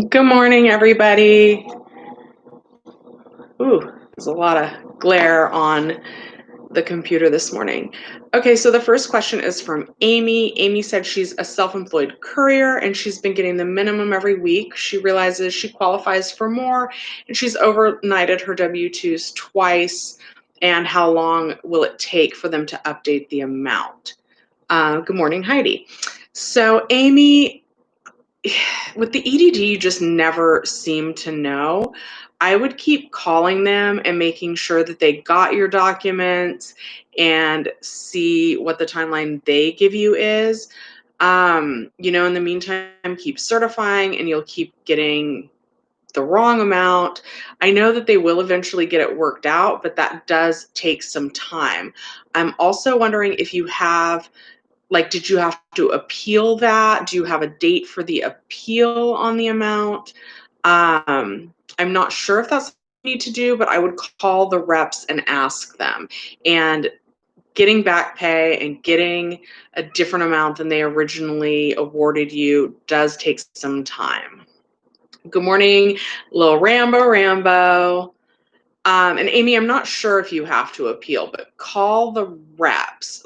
Good morning, everybody. Ooh, there's a lot of glare on the computer this morning. Okay, so the first question is from Amy. Amy said she's a self-employed courier and she's been getting the minimum every week. She realizes she qualifies for more and she's overnighted her W-2s twice. And how long will it take for them to update the amount? Good morning, Heidi. So, Amy, with the EDD, you just never seem to know. I would keep calling them and making sure that they got your documents and see what the timeline they give you is. In the meantime, keep certifying and you'll keep getting the wrong amount. I know that they will eventually get it worked out, but that does take some time. I'm also wondering if you have did you have to appeal that? Do you have a date for the appeal on the amount? I'm not sure if that's what you need to do, but I would call the reps and ask them. And getting back pay and getting a different amount than they originally awarded you does take some time. Good morning, little Rambo. And Amy, I'm not sure if you have to appeal, but call the reps.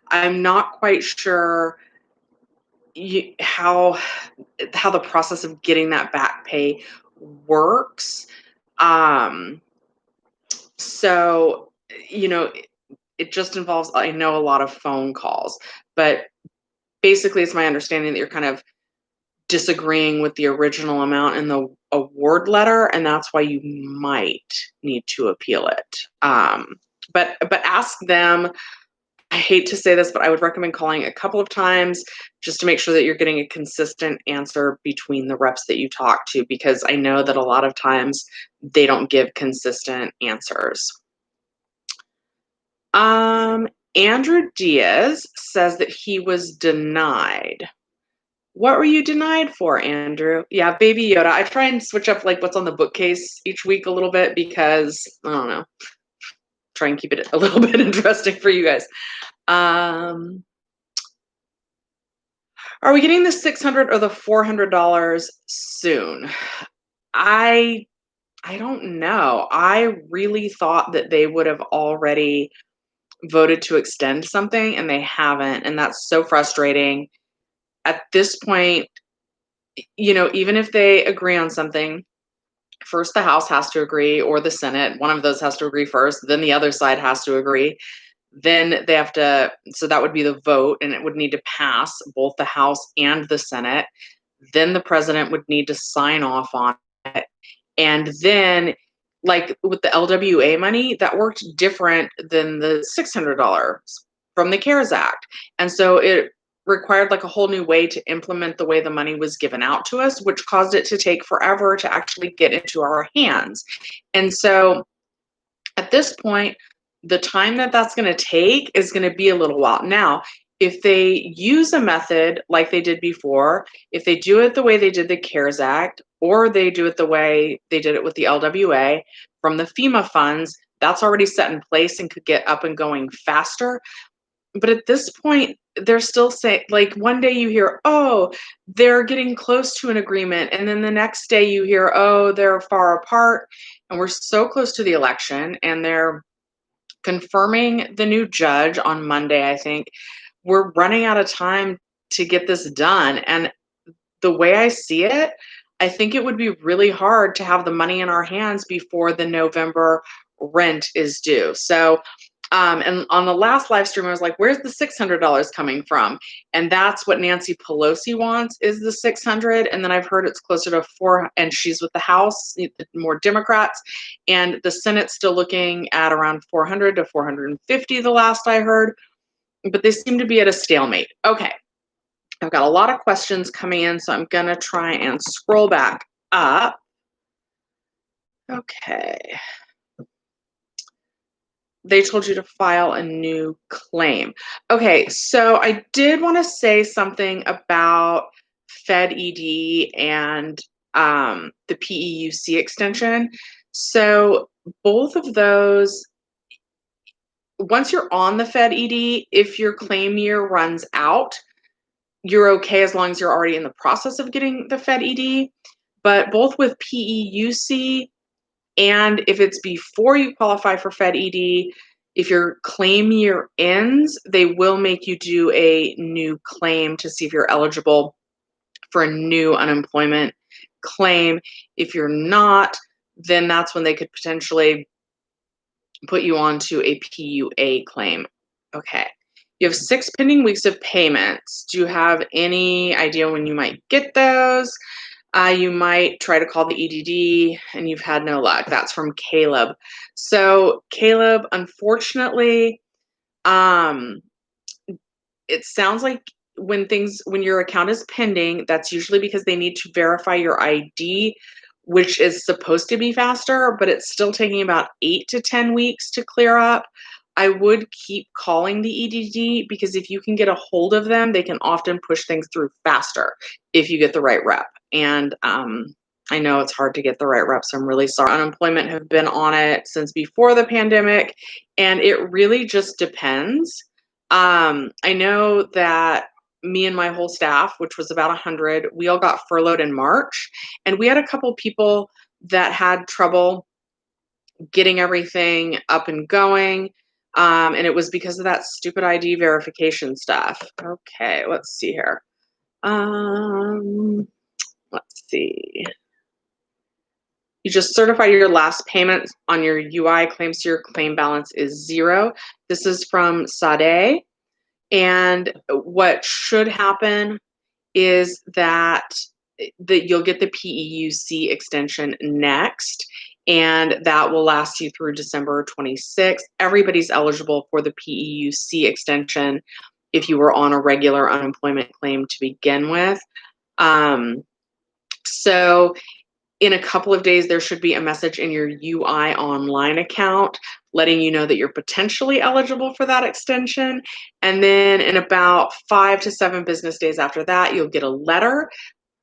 I'm not quite sure how the process of getting that back pay works. Um, so it just involves, I know, a lot of phone calls, but basically, it's my understanding that you're kind of disagreeing with the original amount in the award letter, and that's why you might need to appeal it. But ask them. I hate to say this, but I would recommend calling a couple of times just to make sure that you're getting a consistent answer between the reps that you talk to, because I know that a lot of times they don't give consistent answers. Andrew Diaz says that he was denied. What were you denied for, Andrew? Yeah, Baby Yoda. I try and switch up what's on the bookcase each week a little bit because I don't know. Try and keep it a little bit interesting for you guys. Are we getting the $600 or the $400 soon? I don't know. I really thought that they would have already voted to extend something and they haven't, and that's so frustrating. At this point, even if they agree on something, first the House has to agree or the Senate, one of those has to agree first, then the other side has to agree. Then they have to, so that would be the vote, and it would need to pass both the House and the Senate. Then the president would need to sign off on it. And then, with the LWA money, that worked different than the $600 from the CARES Act. And so it required a whole new way to implement the way the money was given out to us, which caused it to take forever to actually get into our hands. And so at this point, the time that that's going to take is going to be a little while. Now, if they use a method like they did before, if they do it the way they did the CARES Act, or they do it the way they did it with the LWA from the FEMA funds, that's already set in place and could get up and going faster. But at this point, they're still saying, one day you hear, oh, they're getting close to an agreement. And then the next day you hear, oh, they're far apart. And we're so close to the election, and they're confirming the new judge on Monday, I think. We're running out of time to get this done. And the way I see it, I think it would be really hard to have the money in our hands before the November rent is due. So, and on the last live stream, I was like, where's the $600 coming from? And that's what Nancy Pelosi wants, is the 600. And then I've heard it's closer to 4, and she's with the House, more Democrats, and the Senate's still looking at around 400 to 450, the last I heard, but they seem to be at a stalemate. Okay. I've got a lot of questions coming in, so I'm going to try and scroll back up. Okay. They told you to file a new claim. Okay, so I did want to say something about FedED and the PEUC extension. So both of those, once you're on the FedED, if your claim year runs out, you're okay as long as you're already in the process of getting the FedED. But both with PEUC and if it's before you qualify for Fed ED, if your claim year ends, they will make you do a new claim to see if you're eligible for a new unemployment claim. If you're not, then that's when they could potentially put you onto a PUA claim. Okay. You have 6 pending weeks of payments. Do you have any idea when you might get those? You might try to call the EDD and you've had no luck. That's from Caleb. So, Caleb, unfortunately, um, it sounds like when your account is pending, that's usually because they need to verify your ID, which is supposed to be faster, but it's still taking about 8 to 10 weeks to clear up. I would keep calling the EDD because if you can get a hold of them, they can often push things through faster if you get the right rep. And I know it's hard to get the right rep, so I'm really sorry. Unemployment have been on it since before the pandemic, and it really just depends. I know that me and my whole staff, which was about 100, we all got furloughed in March, and we had a couple people that had trouble getting everything up and going. And it was because of that stupid ID verification stuff. Okay, let's see here. Um, let's see. You just certify your last payment on your UI claims to your claim balance is 0. This is from Sade. And what should happen is that you'll get the PEUC extension next, and that will last you through December 26th. Everybody's eligible for the PEUC extension if you were on a regular unemployment claim to begin with. So in a couple of days, there should be a message in your UI online account letting you know that you're potentially eligible for that extension. And then in about 5 to 7 business days after that, you'll get a letter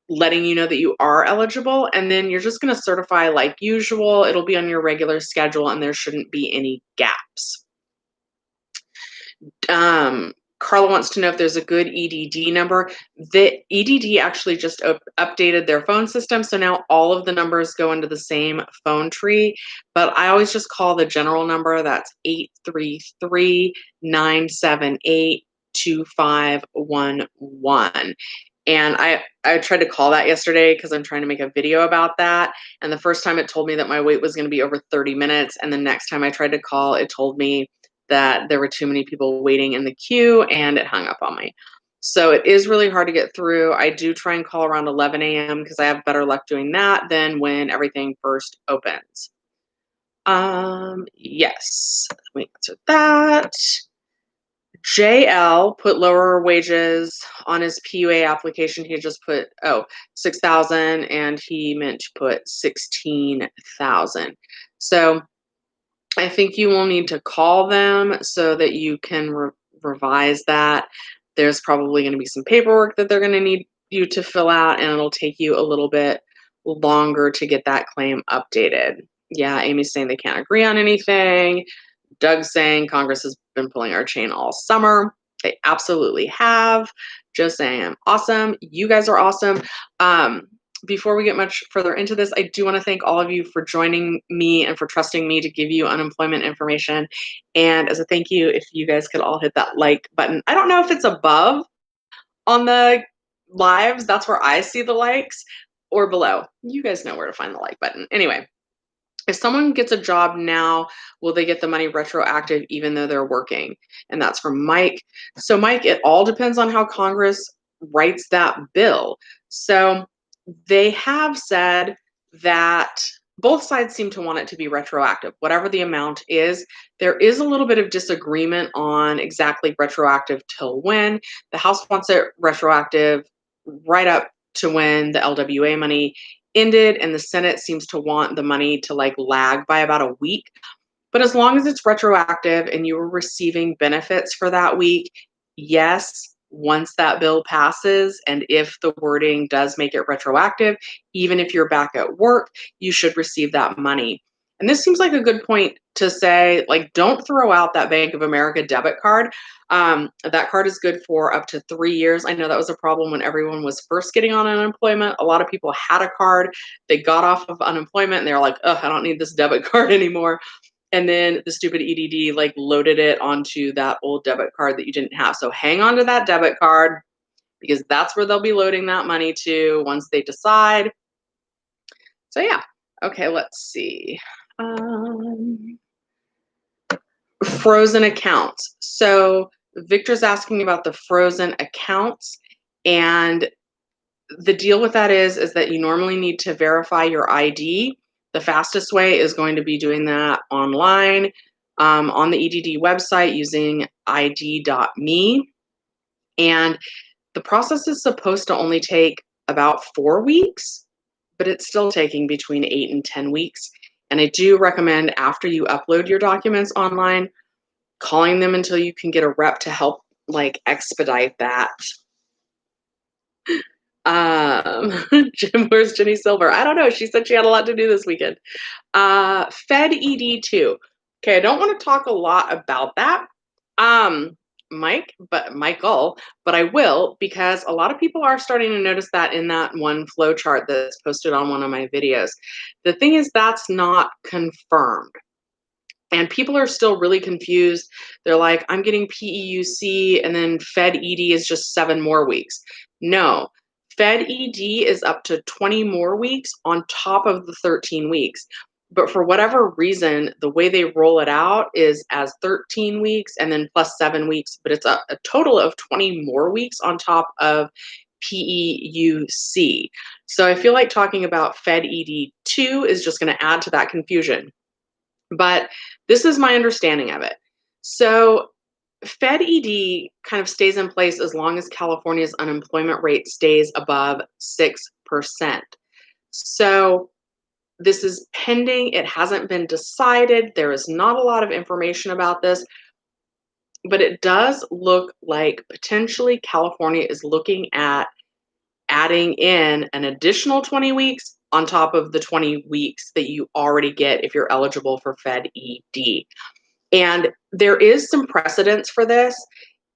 letting you know that you are eligible. And then you're just going to certify like usual. It'll be on your regular schedule and there shouldn't be any gaps. Carla wants to know if there's a good EDD number. The EDD actually just updated their phone system, so now all of the numbers go into the same phone tree, but I always just call the general number. That's 833-978-2511. And I tried to call that yesterday because I'm trying to make a video about that. And the first time it told me that my wait was going to be over 30 minutes. And the next time I tried to call, it told me that there were too many people waiting in the queue and it hung up on me. So it is really hard to get through. I do try and call around 11 a.m. because I have better luck doing that than when everything first opens. Yes, let me answer that. JL put lower wages on his PUA application. He just put 6,000 and he meant to put 16,000. So I think you will need to call them so that you can revise that. There's probably going to be some paperwork that they're going to need you to fill out, and it'll take you a little bit longer to get that claim updated. Yeah, Amy's saying they can't agree on anything. Doug's saying Congress has been pulling our chain all summer. They absolutely have. Just saying, awesome. You guys are awesome. Before we get much further into this, I do want to thank all of you for joining me and for trusting me to give you unemployment information. And as a thank you, if you guys could all hit that like button. I don't know if it's above on the lives, that's where I see the likes, or below. You guys know where to find the like button. Anyway, if someone gets a job now, will they get the money retroactive even though they're working? And that's from Mike. So Mike, it all depends on how Congress writes that bill. So they have said that both sides seem to want it to be retroactive, whatever the amount is. There is a little bit of disagreement on exactly retroactive till when. The House wants it retroactive right up to when the LWA money ended, and the Senate seems to want the money to like lag by about a week. But as long as it's retroactive and you were receiving benefits for that week, yes, once that bill passes, and if the wording does make it retroactive, even if you're back at work, you should receive that money. And this seems like a good point to say, like, don't throw out that Bank of America debit card. That card is good for up to 3 years. I know that was a problem when everyone was first getting on unemployment. A lot of people had a card, they got off of unemployment, and they were like, "Ugh, I don't need this debit card anymore." And then the stupid EDD like loaded it onto that old debit card that you didn't have. So hang on to that debit card because that's where they'll be loading that money to once they decide. So yeah. Okay, let's see. Um, Frozen accounts. So Victor's asking about the frozen accounts, and the deal with that is that you normally need to verify your ID. The fastest way is going to be doing that online on the EDD website using ID.me. And the process is supposed to only take about 4 weeks, but it's still taking between 8 and 10 weeks. And I do recommend after you upload your documents online, calling them until you can get a rep to help like expedite that. Jim, where's Jenny Silver? I don't know. She said she had a lot to do this weekend. Fed ED2. Okay, I don't want to talk a lot about that. Michael, but I will because a lot of people are starting to notice that in that one flow chart that's posted on one of my videos. The thing is that's not confirmed. And people are still really confused. They're like, I'm getting PEUC and then Fed ED is just 7 more weeks. No, Fed ED is up to 20 more weeks on top of the 13 weeks. But for whatever reason, the way they roll it out is as 13 weeks and then plus 7 weeks, but it's a total of 20 more weeks on top of PEUC. So I feel like talking about Fed ED2 is just going to add to that confusion. But this is my understanding of it. So Fed ED kind of stays in place as long as California's unemployment rate stays above 6%. So this is pending. It hasn't been decided. There is not a lot of information about this, but it does look like potentially California is looking at adding in an additional 20 weeks on top of the 20 weeks that you already get if you're eligible for Fed ED. And there is some precedence for this.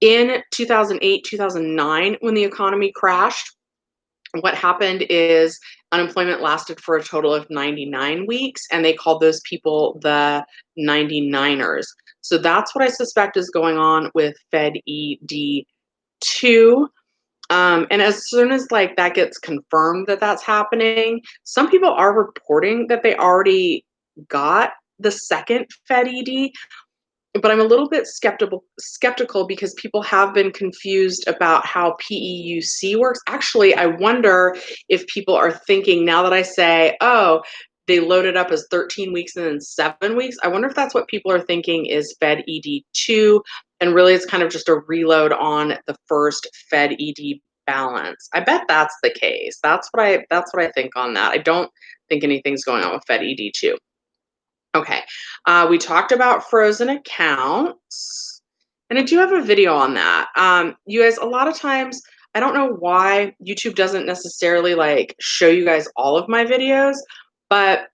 In 2008, 2009, when the economy crashed, what happened is unemployment lasted for a total of 99 weeks, and they called those people the 99ers. So that's what I suspect is going on with Fed ED 2. And as soon as like that gets confirmed that that's happening, some people are reporting that they already got the second Fed ED, but I'm a little bit skeptical because people have been confused about how PEUC works. Actually, I wonder if people are thinking now that I say, oh, they loaded up as 13 weeks and then 7 weeks. I wonder if that's what people are thinking is Fed ED2, and really it's kind of just a reload on the first Fed ED balance. I bet that's the case. That's what I think on that. I don't think anything's going on with Fed ED2. Okay, we talked about frozen accounts, and I do have a video on that. You guys, a lot of times, I don't know why YouTube doesn't necessarily like show you guys all of my videos, but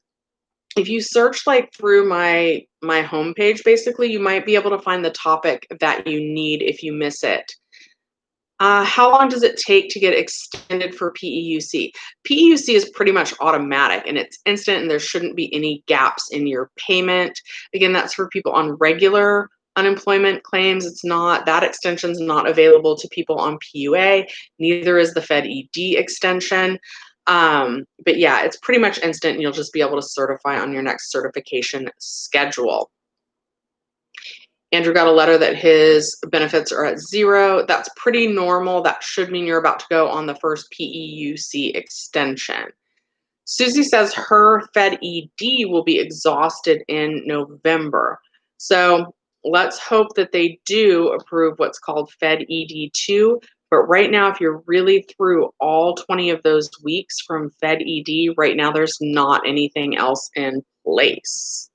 if you search like through my homepage, basically, you might be able to find the topic that you need if you miss it. How long does it take to get extended for PEUC? PEUC is pretty much automatic and it's instant, and there shouldn't be any gaps in your payment. Again, that's for people on regular unemployment claims. It's not, that extension's not available to people on PUA. Neither is the Fed ED extension. But yeah, it's pretty much instant, and you'll just be able to certify on your next certification schedule. Andrew got a letter that his benefits are at 0. That's pretty normal. That should mean you're about to go on the first PEUC extension. Susie says her Fed ED will be exhausted in November. So let's hope that they do approve what's called Fed ED2. But right now, if you're really through all 20 of those weeks from Fed ED, right now there's not anything else in place.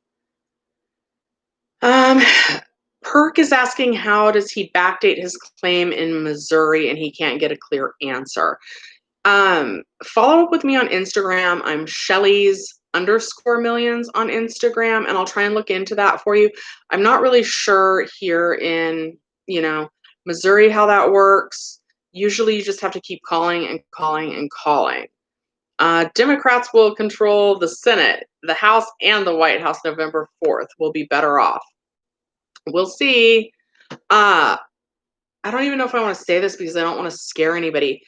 Perk is asking how does he backdate his claim in Missouri and he can't get a clear answer. Follow up with me on Instagram. I'm Shelly's millions on Instagram, and I'll try and look into that for you. I'm not really sure here in, Missouri how that works. Usually you just have to keep calling and calling and calling. Democrats will control the Senate, the House, and the White House November 4th. We'll be better off. We'll see. I don't even know if I want to say this because I don't want to scare anybody.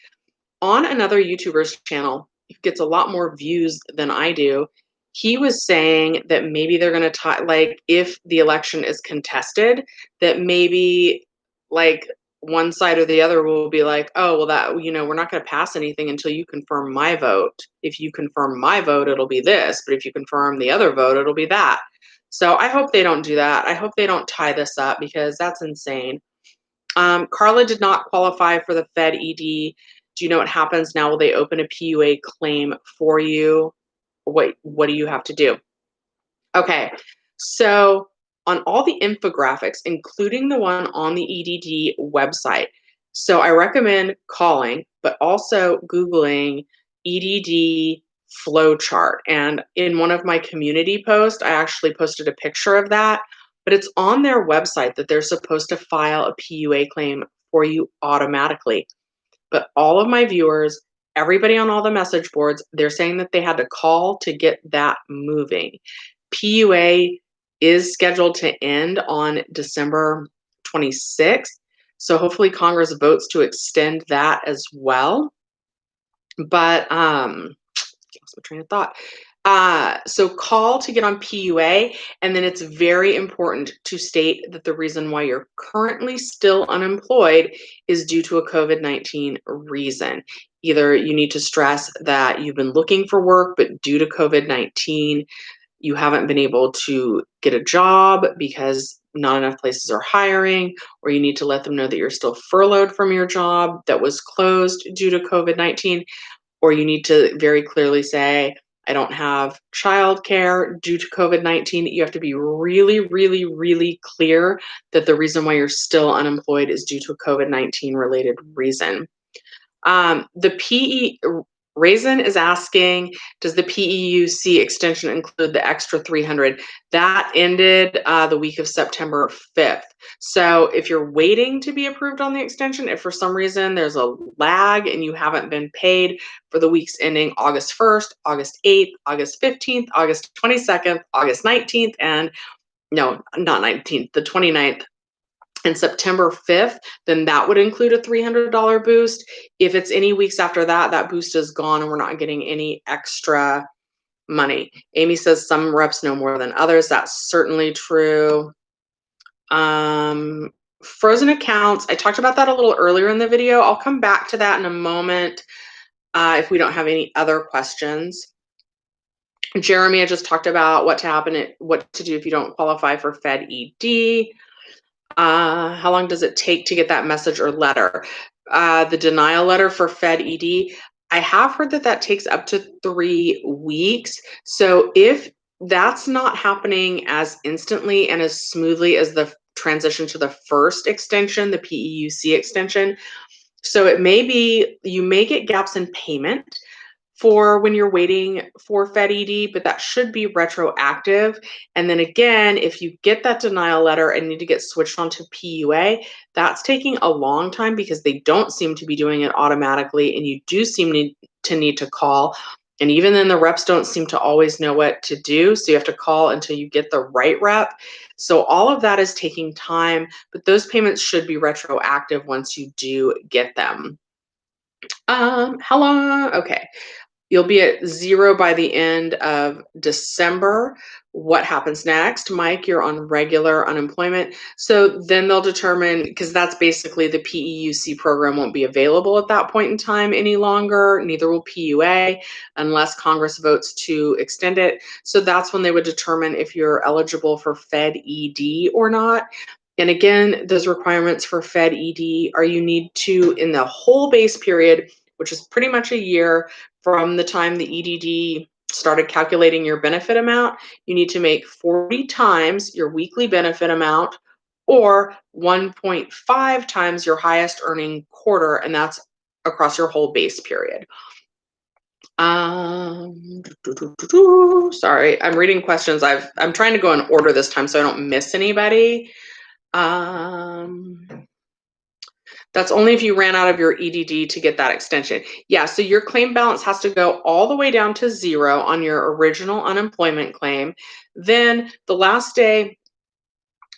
On another YouTuber's channel, he gets a lot more views than I do. He was saying that maybe they're going to like if the election is contested, that maybe like one side or the other will be like, oh, well, that, we're not going to pass anything until you confirm my vote. If you confirm my vote, it'll be this. But if you confirm the other vote, it'll be that. So I hope they don't do that. I hope they don't tie this up because that's insane. Carla did not qualify for the Fed ED. Do you know what happens now? Will they open a PUA claim for you? What do you have to do? Okay, so on all the infographics, including the one on the EDD website, so I recommend calling, but also Googling EDD flowchart. And in one of my community posts, I actually posted a picture of that, but it's on their website that they're supposed to file a PUA claim for you automatically. But all of my viewers, everybody on all the message boards, they're saying that they had to call to get that moving. PUA is scheduled to end on December 26th. So hopefully Congress votes to extend that as well. But lost my train of thought. So call to get on PUA, and then it's very important to state that the reason why you're currently still unemployed is due to a COVID-19 reason. Either you need to stress that you've been looking for work, but due to COVID-19, you haven't been able to get a job because not enough places are hiring, or you need to let them know that you're still furloughed from your job that was closed due to COVID-19, or you need to very clearly say, I don't have childcare due to COVID-19. You have to be really, really, really clear that the reason why you're still unemployed is due to a COVID-19 related reason. The PE Raisin is asking, does the PEUC extension include the extra 300? That ended the week of September 5th. So if you're waiting to be approved on the extension, if for some reason there's a lag and you haven't been paid for the weeks ending August 1st, August 8th, August 15th, August 22nd, August 19th, and no, not 19th, the 29th, and September 5th, then that would include a $300 boost. If it's any weeks after that, that boost is gone and we're not getting any extra money. Amy says some reps know more than others. That's certainly true. Frozen accounts, I talked about that a little earlier in the video. I'll come back to that in a moment if we don't have any other questions. Jeremy, I just talked about what to do if you don't qualify for Fed ED. How long does it take to get that message or letter? The denial letter for Fed ED, I have heard that takes up to 3 weeks. So if that's not happening as instantly and as smoothly as the transition to the first extension, the PEUC extension, so it may be you may get gaps in payment for when you're waiting for Fed ED, but that should be retroactive. And then again, if you get that denial letter and need to get switched onto PUA, that's taking a long time because they don't seem to be doing it automatically, and you do seem to need to call. And even then, the reps don't seem to always know what to do. So you have to call until you get the right rep. So all of that is taking time, but those payments should be retroactive once you do get them. How long? Okay. You'll be at 0 by the end of December. What happens next? Mike, you're on regular unemployment. So then they'll determine, because that's basically the PEUC program won't be available at that point in time any longer. Neither will PUA unless Congress votes to extend it. So that's when they would determine if you're eligible for Fed ED or not. And again, those requirements for Fed ED are you need to, in the whole base period, which is pretty much a year, from the time the EDD started calculating your benefit amount, you need to make 40 times your weekly benefit amount or 1.5 times your highest earning quarter, and that's across your whole base period. Sorry, I'm reading questions. I'm trying to go in order this time so I don't miss anybody. Um, that's only if you ran out of your EDD to get that extension. Yeah, so your claim balance has to go all the way down to 0 on your original unemployment claim. Then the last day,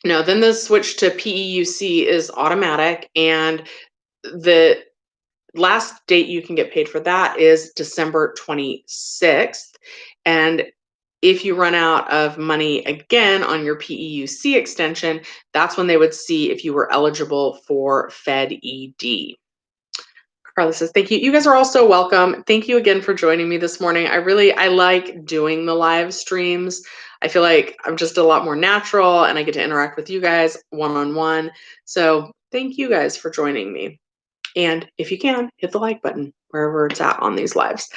no, then the switch to PEUC is automatic, and the last date you can get paid for that is December 26th. And if you run out of money again on your PEUC extension, that's when they would see if you were eligible for Fed ED. Carla says, thank you. You guys are all so welcome. Thank you again for joining me this morning. I like doing the live streams. I feel like I'm just a lot more natural and I get to interact with you guys one-on-one. So thank you guys for joining me. And if you can, hit the like button wherever it's at on these lives.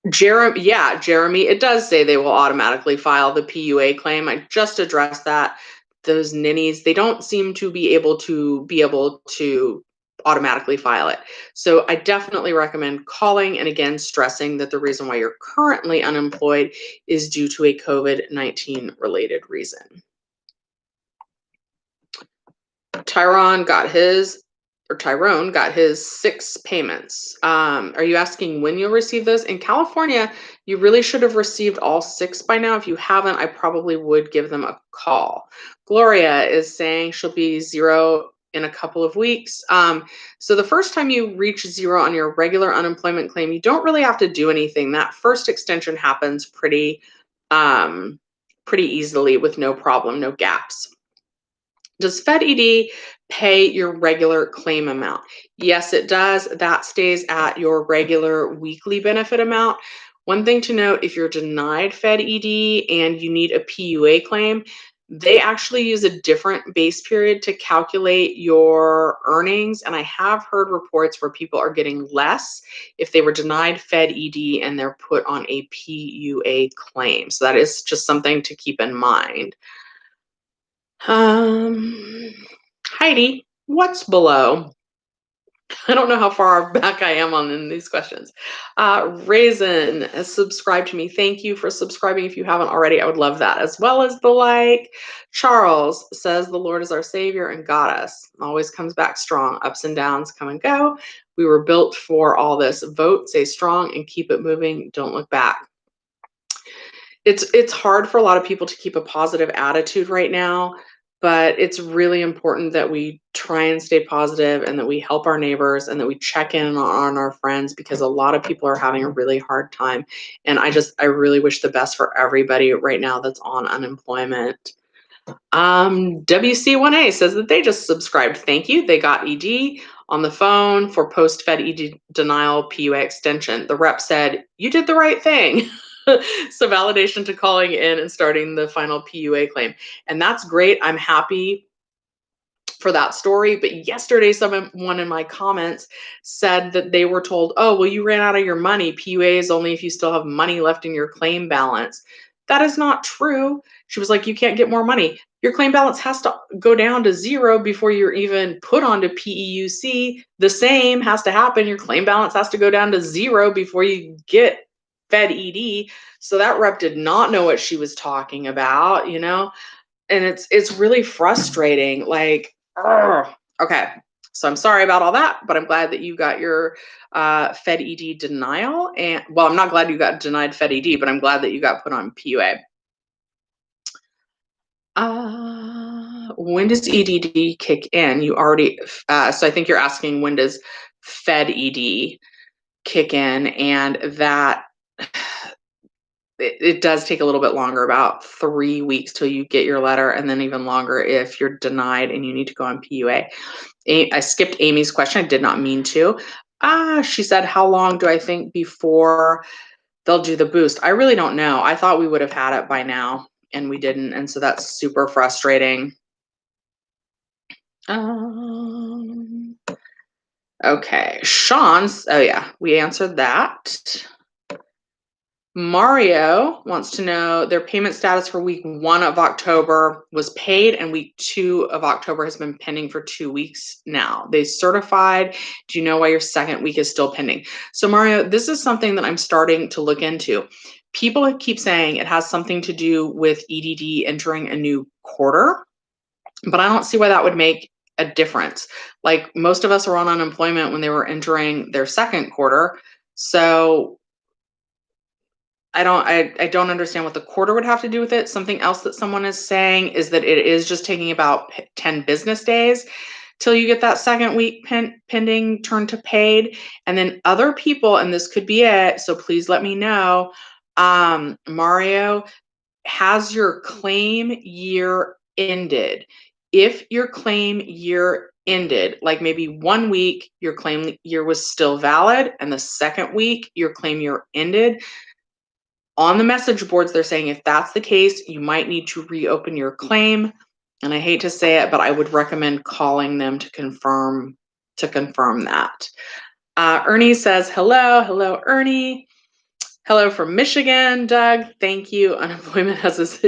Jeremy, it does say they will automatically file the PUA claim. I just addressed that. Those ninnies, they don't seem to be able to automatically file it. So I definitely recommend calling and again stressing that the reason why you're currently unemployed is due to a COVID-19 related reason. Tyrone got his 6 payments. Are you asking when you'll receive those? In California, you really should have received all 6 by now. If you haven't, I probably would give them a call. Gloria is saying she'll be 0 in a couple of weeks. So the first time you reach 0 on your regular unemployment claim, you don't really have to do anything. That first extension happens pretty easily with no problem, no gaps. Does Fed ED pay your regular claim amount? Yes, it does. That stays at your regular weekly benefit amount. One thing to note, if you're denied Fed ED and you need a PUA claim, they actually use a different base period to calculate your earnings. And I have heard reports where people are getting less if they were denied Fed ED and they're put on a PUA claim. So that is just something to keep in mind. Heidi, what's below? I don't know how far back I am on in these questions. Raisin has subscribed to me. Thank you for subscribing. If you haven't already, I would love that, as well as the like. Charles says, the Lord is our Savior and got us. Always comes back strong. Ups and downs come and go. We were built for all this. Vote, stay strong, and keep it moving. Don't look back. It's hard for a lot of people to keep a positive attitude right now, but it's really important that we try and stay positive and that we help our neighbors and that we check in on our friends, because a lot of people are having a really hard time. And I really wish the best for everybody right now that's on unemployment. WC1A says that they just subscribed. Thank you. They got ED on the phone for post-Fed ED denial PUA extension. The rep said, you did the right thing. So validation to calling in and starting the final PUA claim. And that's great. I'm happy for that story. But yesterday, someone in my comments said that they were told, oh, well, you ran out of your money. PUA is only if you still have money left in your claim balance. That is not true. She was like, you can't get more money. Your claim balance has to go down to 0 before you're even put onto PEUC. The same has to happen. Your claim balance has to go down to 0 before you get Fed ED. So that rep did not know what she was talking about, and it's really frustrating. Like, okay. So I'm sorry about all that, but I'm glad that you got your Fed ED denial. And well, I'm not glad you got denied Fed ED, but I'm glad that you got put on PUA. When does EDD kick in? You already, so I think you're asking, when does Fed ED kick in? And that it does take a little bit longer, about 3 weeks till you get your letter, and then even longer if you're denied and you need to go on PUA. I skipped Amy's question. I did not mean to. She said, how long do I think before they'll do the boost? I really don't know. I thought we would have had it by now, and we didn't. And so that's super frustrating. Okay. Sean's, oh yeah, we answered that. Mario wants to know their payment status for week 1 of October was paid, and week 2 of October has been pending for 2 weeks now. They certified. Do you know why your second week is still pending? So, Mario, this is something that I'm starting to look into. People keep saying it has something to do with EDD entering a new quarter, but I don't see why that would make a difference. Like, most of us are on unemployment when they were entering their second quarter. So I don't understand what the quarter would have to do with it. Something else that someone is saying is that it is just taking about 10 business days till you get that second week pending turn to paid. And then other people, and this could be it, so please let me know, Mario, has your claim year ended? If your claim year ended, like maybe 1 week your claim year was still valid and the second week your claim year ended, on the message boards, they're saying if that's the case, you might need to reopen your claim. And I hate to say it, but I would recommend calling them to confirm that. Ernie says, hello, Ernie. Hello from Michigan, Doug. Thank you. Unemployment has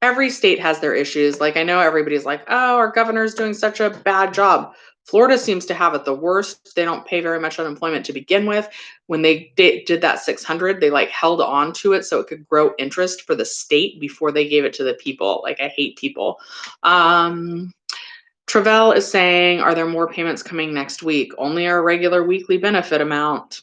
every state has their issues. Like, I know everybody's like, oh, our governor's doing such a bad job. Florida seems to have it the worst. They don't pay very much unemployment to begin with. When they did that 600, they like held on to it so it could grow interest for the state before they gave it to the people. Like, I hate people. Travell is saying, are there more payments coming next week? Only our regular weekly benefit amount.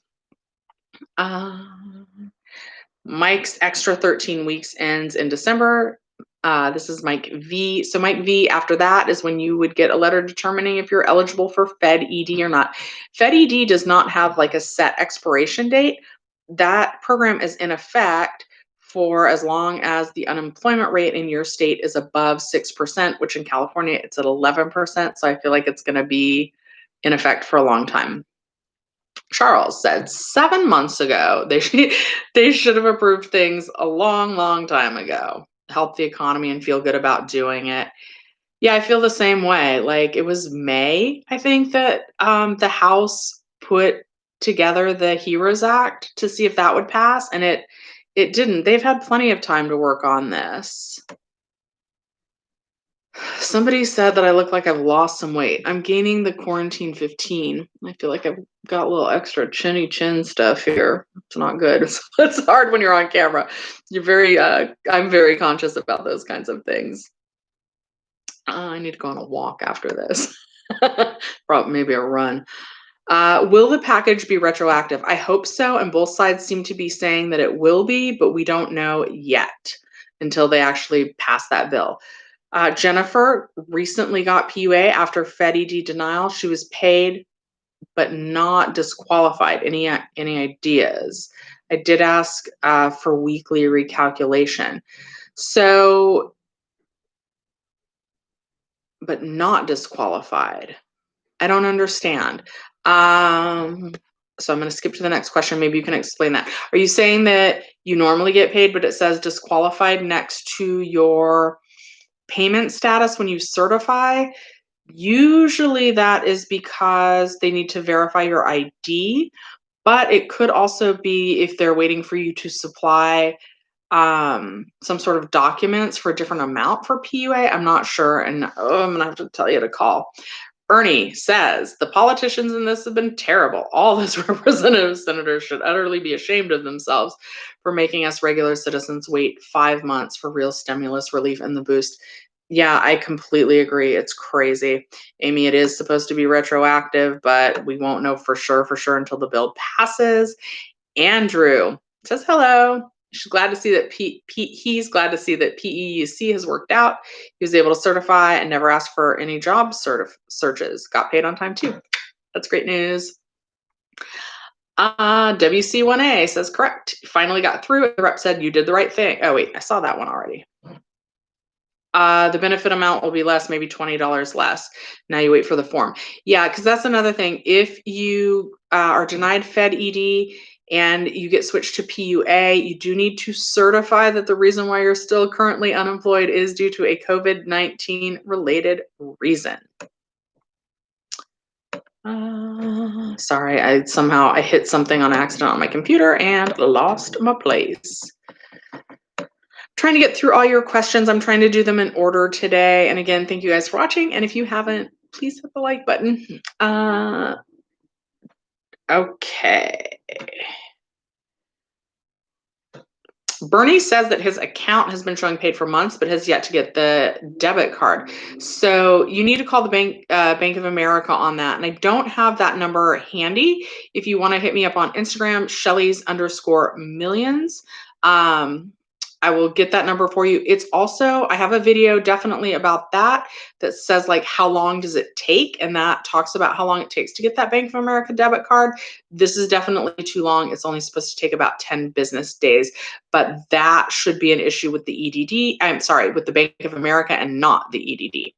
Mike's extra 13 weeks ends in December. This is Mike V. So Mike V, after that is when you would get a letter determining if you're eligible for Fed ED or not. Fed ED does not have like a set expiration date. That program is in effect for as long as the unemployment rate in your state is above 6%, which in California it's at 11%. So I feel like it's going to be in effect for a long time. Charles said 7 months ago they should have approved things a long time ago. Help the economy and feel good about doing it. Yeah, I feel the same way. Like, it was May, I think, that the House put together the HEROES Act to see if that would pass, and it didn't. They've had plenty of time to work on this. Somebody said that I look like I've lost some weight. I'm gaining the quarantine 15. I feel like I've got a little extra chinny chin stuff here. It's not good. It's hard when you're on camera. I'm very conscious about those kinds of things. I need to go on a walk after this. Probably maybe a run. Will the package be retroactive? I hope so. And both sides seem to be saying that it will be, but we don't know yet until they actually pass that bill. Jennifer recently got PUA after Fed ED denial. She was paid, but not disqualified. Any ideas? I did ask for weekly recalculation. So, but not disqualified. I don't understand. So I'm going to skip to the next question. Maybe you can explain that. Are you saying that you normally get paid, but it says disqualified next to your payment status when you certify? Usually that is because they need to verify your ID, but it could also be if they're waiting for you to supply some sort of documents for a different amount for PUA. I'm not sure, and I'm gonna have to tell you to call. Ernie says the politicians in this have been terrible. All those representatives, senators should utterly be ashamed of themselves for making us regular citizens wait 5 months for real stimulus relief and the boost. Yeah, I completely agree. It's crazy. Amy, it is supposed to be retroactive, but we won't know for sure until the bill passes. Andrew says hello. She's glad to see that he's glad to see that PEUC has worked out. He was able to certify and never asked for any job searches. Got paid on time too. That's great news. WC1A says correct. Finally got through. The rep said you did the right thing. Oh wait, I saw that one already. The benefit amount will be less, maybe $20 less. Now you wait for the form. Yeah, because that's another thing. If you are denied Fed ED and you get switched to PUA, you do need to certify that the reason why you're still currently unemployed is due to a COVID-19 related reason. Sorry, I hit something on accident on my computer and lost my place. Trying to get through all your questions. I'm trying to do them in order today. And again, thank you guys for watching. And if you haven't, please hit the like button. Okay. Bernie says that his account has been showing paid for months, but has yet to get the debit card. So you need to call the Bank of America on that. And I don't have that number handy. If you want to hit me up on Instagram, Shelley's_millions. I will get that number for you. It's also, I have a video definitely about that says like how long does it take, and that talks about how long it takes to get that Bank of America debit card. This is definitely too long. It's only supposed to take about 10 business days, but that should be an issue with the EDD. I'm sorry, with the Bank of America and not the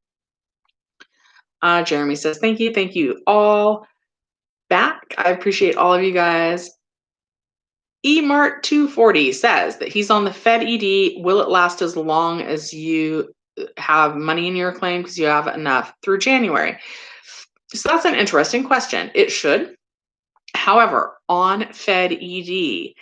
EDD. Jeremy says, thank you all back. I appreciate all of you guys. eMart240 says that he's on the Fed ED. Will it last as long as you have money in your claim because you have enough through January? So that's an interesting question. It should. However, on Fed ED,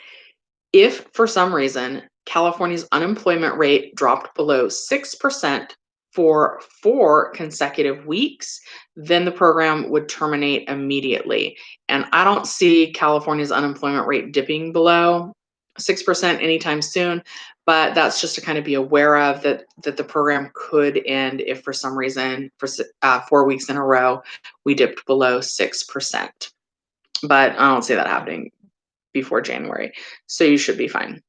if for some reason California's unemployment rate dropped below 6% for 4 consecutive weeks, then the program would terminate immediately. And I don't see California's unemployment rate dipping below 6% anytime soon, but that's just to kind of be aware of that the program could end if for some reason for 4 weeks in a row we dipped below 6%. But I don't see that happening before January, so you should be fine.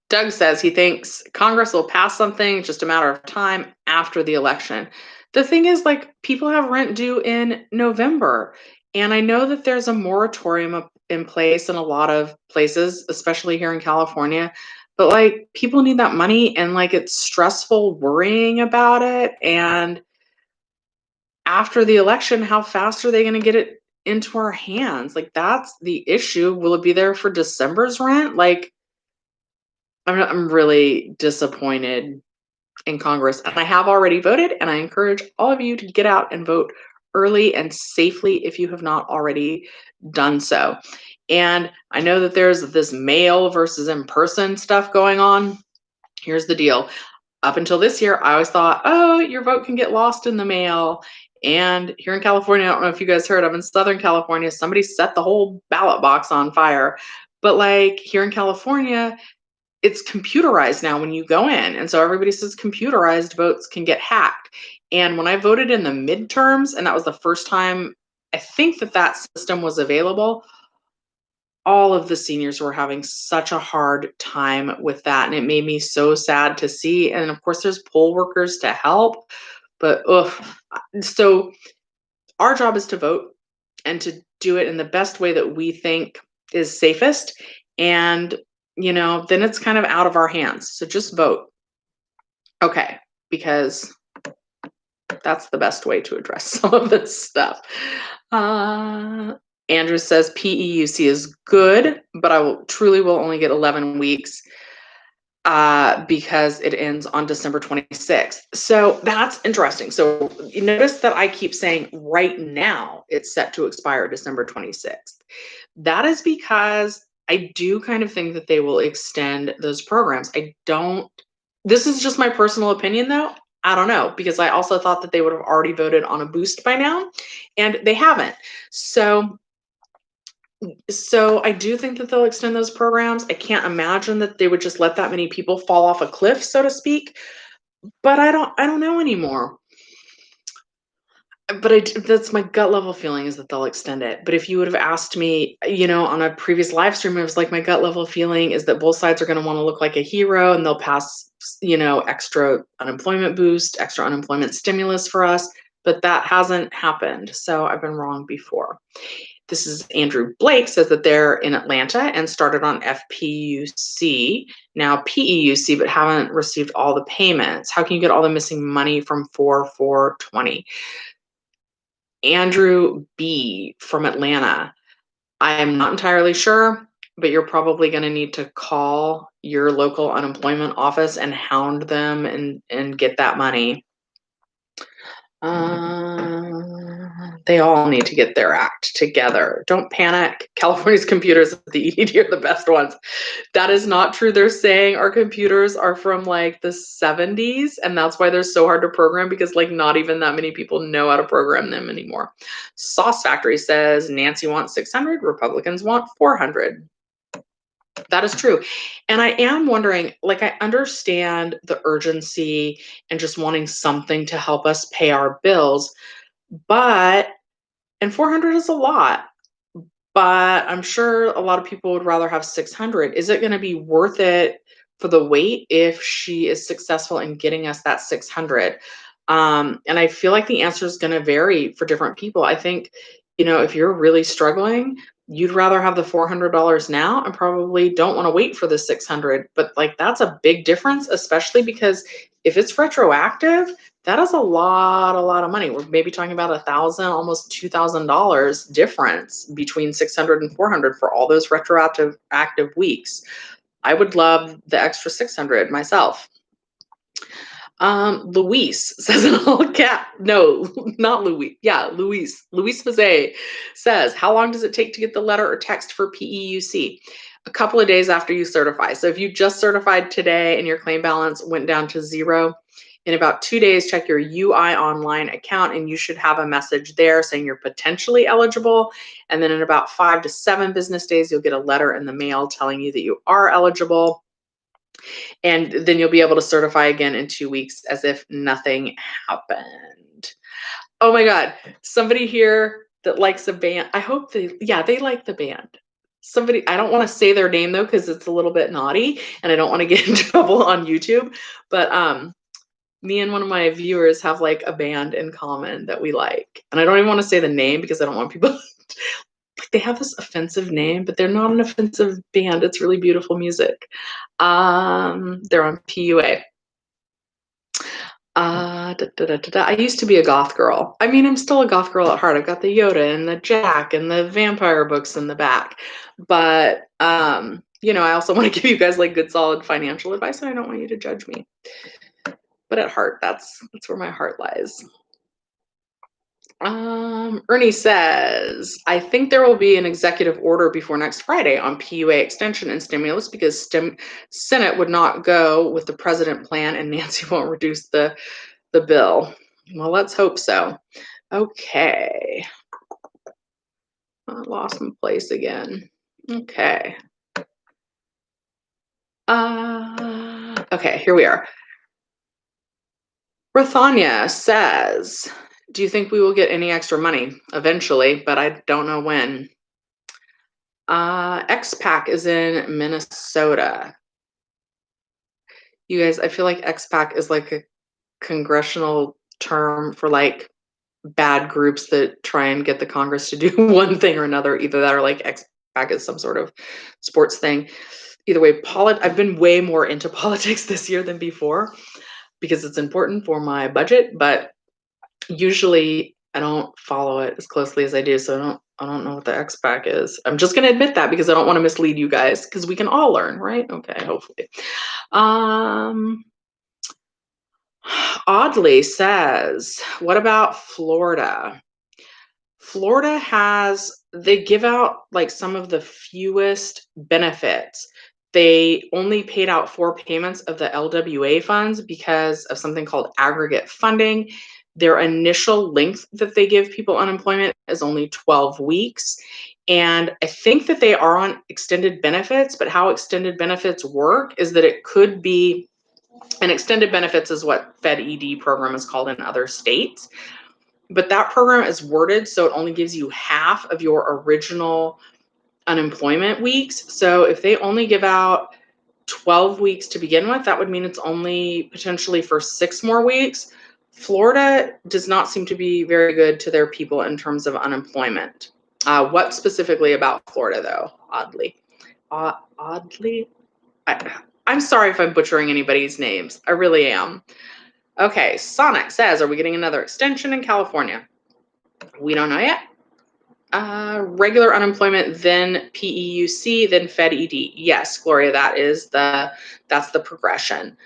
Doug says he thinks Congress will pass something, just a matter of time after the election. The thing is, like, people have rent due in November, and I know that there's a moratorium in place in a lot of places, especially here in California, but like people need that money, and like it's stressful worrying about it. And after the election, how fast are they going to get it into our hands? Like, that's the issue. Will it be there for December's rent? Like, I'm really disappointed in Congress, and I have already voted, and I encourage all of you to get out and vote early and safely if you have not already done so. And I know that there's this mail versus in-person stuff going on. Here's the deal. Up until this year, I always thought, oh, your vote can get lost in the mail. And here in California, I don't know if you guys heard, I'm in Southern California, somebody set the whole ballot box on fire. But like here in California, it's computerized now when you go in. And so everybody says computerized votes can get hacked. And when I voted in the midterms, and that was the first time I think that system was available, all of the seniors were having such a hard time with that. And it made me so sad to see. And of course, there's poll workers to help. But so our job is to vote and to do it in the best way that we think is safest. And then it's kind of out of our hands. So just vote. Okay, because that's the best way to address some of this stuff. Andrew says PEUC is good, but I will only get 11 weeks because it ends on December 26th. So that's interesting. So you notice that I keep saying right now it's set to expire December 26th. That is because I do kind of think that they will extend those programs. This is just my personal opinion though. I don't know, because I also thought that they would have already voted on a boost by now, and they haven't. So I do think that they'll extend those programs. I can't imagine that they would just let that many people fall off a cliff, so to speak. But I don't know anymore. But that's my gut level feeling, is that they'll extend it. But if you would have asked me, on a previous live stream, it was like my gut level feeling is that both sides are going to want to look like a hero, and they'll pass, extra unemployment boost, extra unemployment stimulus for us. But that hasn't happened. So I've been wrong before. This is Andrew Blake says that they're in Atlanta and started on FPUC, now PEUC, but haven't received all the payments. How can you get all the missing money from 4/4/20? Andrew B. from Atlanta. I am not entirely sure, but you're probably going to need to call your local unemployment office and hound them and get that money. They all need to get their act together. Don't panic. California's computers at the ED are the best ones. That is not true. They're saying our computers are from like the 70s, and that's why they're so hard to program, because like not even that many people know how to program them anymore. Sauce Factory says Nancy wants 600, Republicans want 400. That is true. And I am wondering, like, I understand the urgency and just wanting something to help us pay our bills, but and 400 is a lot, but I'm sure a lot of people would rather have 600. Is it going to be worth it for the wait if she is successful in getting us that 600? And I feel like the answer is going to vary for different people. I think, if you're really struggling, you'd rather have the $400 now and probably don't want to wait for the 600. But like, that's a big difference, especially because if it's retroactive, that is a lot of money. We're maybe talking about $1,000, almost $2,000 difference between 600 and 400 for all those retroactive active weeks. I would love the extra 600 myself. Luis says in all cap. No, not Luis. Yeah, Luis. Luis Jose says, how long does it take to get the letter or text for PEUC? A couple of days after you certify. So if you just certified today and your claim balance went down to 0, in about 2 days, check your UI online account and you should have a message there saying you're potentially eligible. And then in about 5 to 7 business days, you'll get a letter in the mail telling you that you are eligible. And then you'll be able to certify again in 2 weeks as if nothing happened. Oh my God, somebody here that likes a band. I hope they like the band. Somebody, I don't want to say their name though, because it's a little bit naughty and I don't want to get in trouble on YouTube. But me and one of my viewers have like a band in common that we like. And I don't even want to say the name because I don't want people they have this offensive name, but they're not an offensive band. It's really beautiful music. They're on PUA. I used to be a goth girl. I mean, I'm still a goth girl at heart. I've got the Yoda and the Jack and the vampire books in the back. But I also want to give you guys like good solid financial advice, and I don't want you to judge me. But at heart, that's where my heart lies. Ernie says, I think there will be an executive order before next Friday on PUA extension and stimulus because Senate would not go with the president plan and Nancy won't reduce the bill. Well, let's hope so. Okay. I lost my place again. Okay. Okay, here we are. Rathanya says, do you think we will get any extra money? Eventually, but I don't know when. XPAC is in Minnesota. You guys, I feel like XPAC is like a congressional term for like bad groups that try and get the Congress to do one thing or another. Either that or like XPAC is some sort of sports thing. Either way, I've been way more into politics this year than before because it's important for my budget, but usually I don't follow it as closely as I do, so I don't know what the XPAC is. I'm just going to admit that because I don't want to mislead you guys because we can all learn, right? Okay, hopefully. Oddly says, what about Florida? Florida they give out like some of the fewest benefits. They only paid out 4 payments of the LWA funds because of something called aggregate funding. Their initial length that they give people unemployment is only 12 weeks. And I think that they are on extended benefits, but how extended benefits work is that it could be, and extended benefits is what Fed ED program is called in other states. But that program is worded so it only gives you half of your original unemployment weeks. So if they only give out 12 weeks to begin with, that would mean it's only potentially for 6 more weeks. Florida does not seem to be very good to their people in terms of unemployment. What specifically about Florida, though? Oddly. I'm sorry if I'm butchering anybody's names. I really am. Okay, Sonic says, are we getting another extension in California? We don't know yet. Regular unemployment, then PEUC, then Fed ED. Yes, Gloria, that's the progression.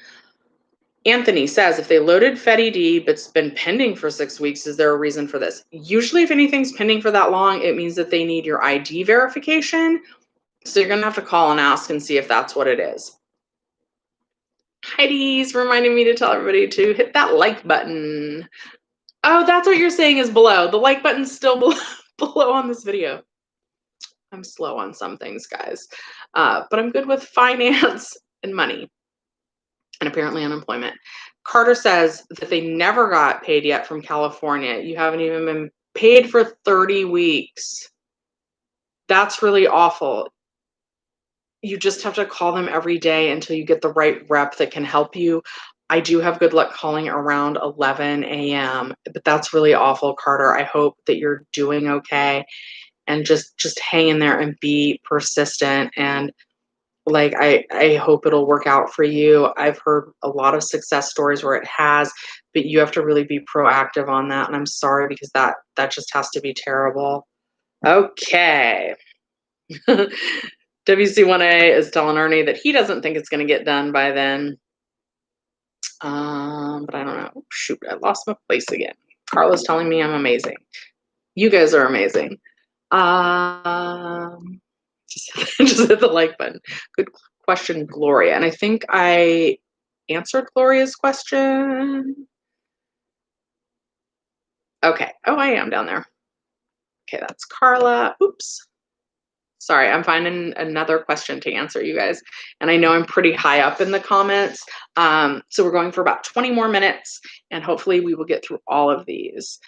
Anthony says, if they loaded FedED but's been pending for 6 weeks, is there a reason for this? Usually, if anything's pending for that long, it means that they need your ID verification. So you're going to have to call and ask and see if that's what it is. Heidi's reminding me to tell everybody to hit that like button. Oh, that's what you're saying is below. The like button's still below on this video. I'm slow on some things, guys. But I'm good with finance and money and apparently unemployment. Carter says that they never got paid yet from California. You haven't even been paid for 30 weeks. That's really awful. You just have to call them every day until you get the right rep that can help you. I do have good luck calling around 11 a.m., but that's really awful, Carter. I hope that you're doing okay and just hang in there and be persistent. And like, I hope it'll work out for you. I've heard a lot of success stories where it has, but you have to really be proactive on that. And I'm sorry because that just has to be terrible. Okay. WC1A is telling Ernie that he doesn't think it's going to get done by then. But I don't know. Shoot, I lost my place again. Carla's telling me I'm amazing. You guys are amazing. Just hit the like button. Good question, Gloria. And I think I answered Gloria's question. Okay. Oh, I am down there. Okay, that's Carla. Oops. Sorry, I'm finding another question to answer, you guys. And I know I'm pretty high up in the comments. So we're going for about 20 more minutes, and hopefully we will get through all of these.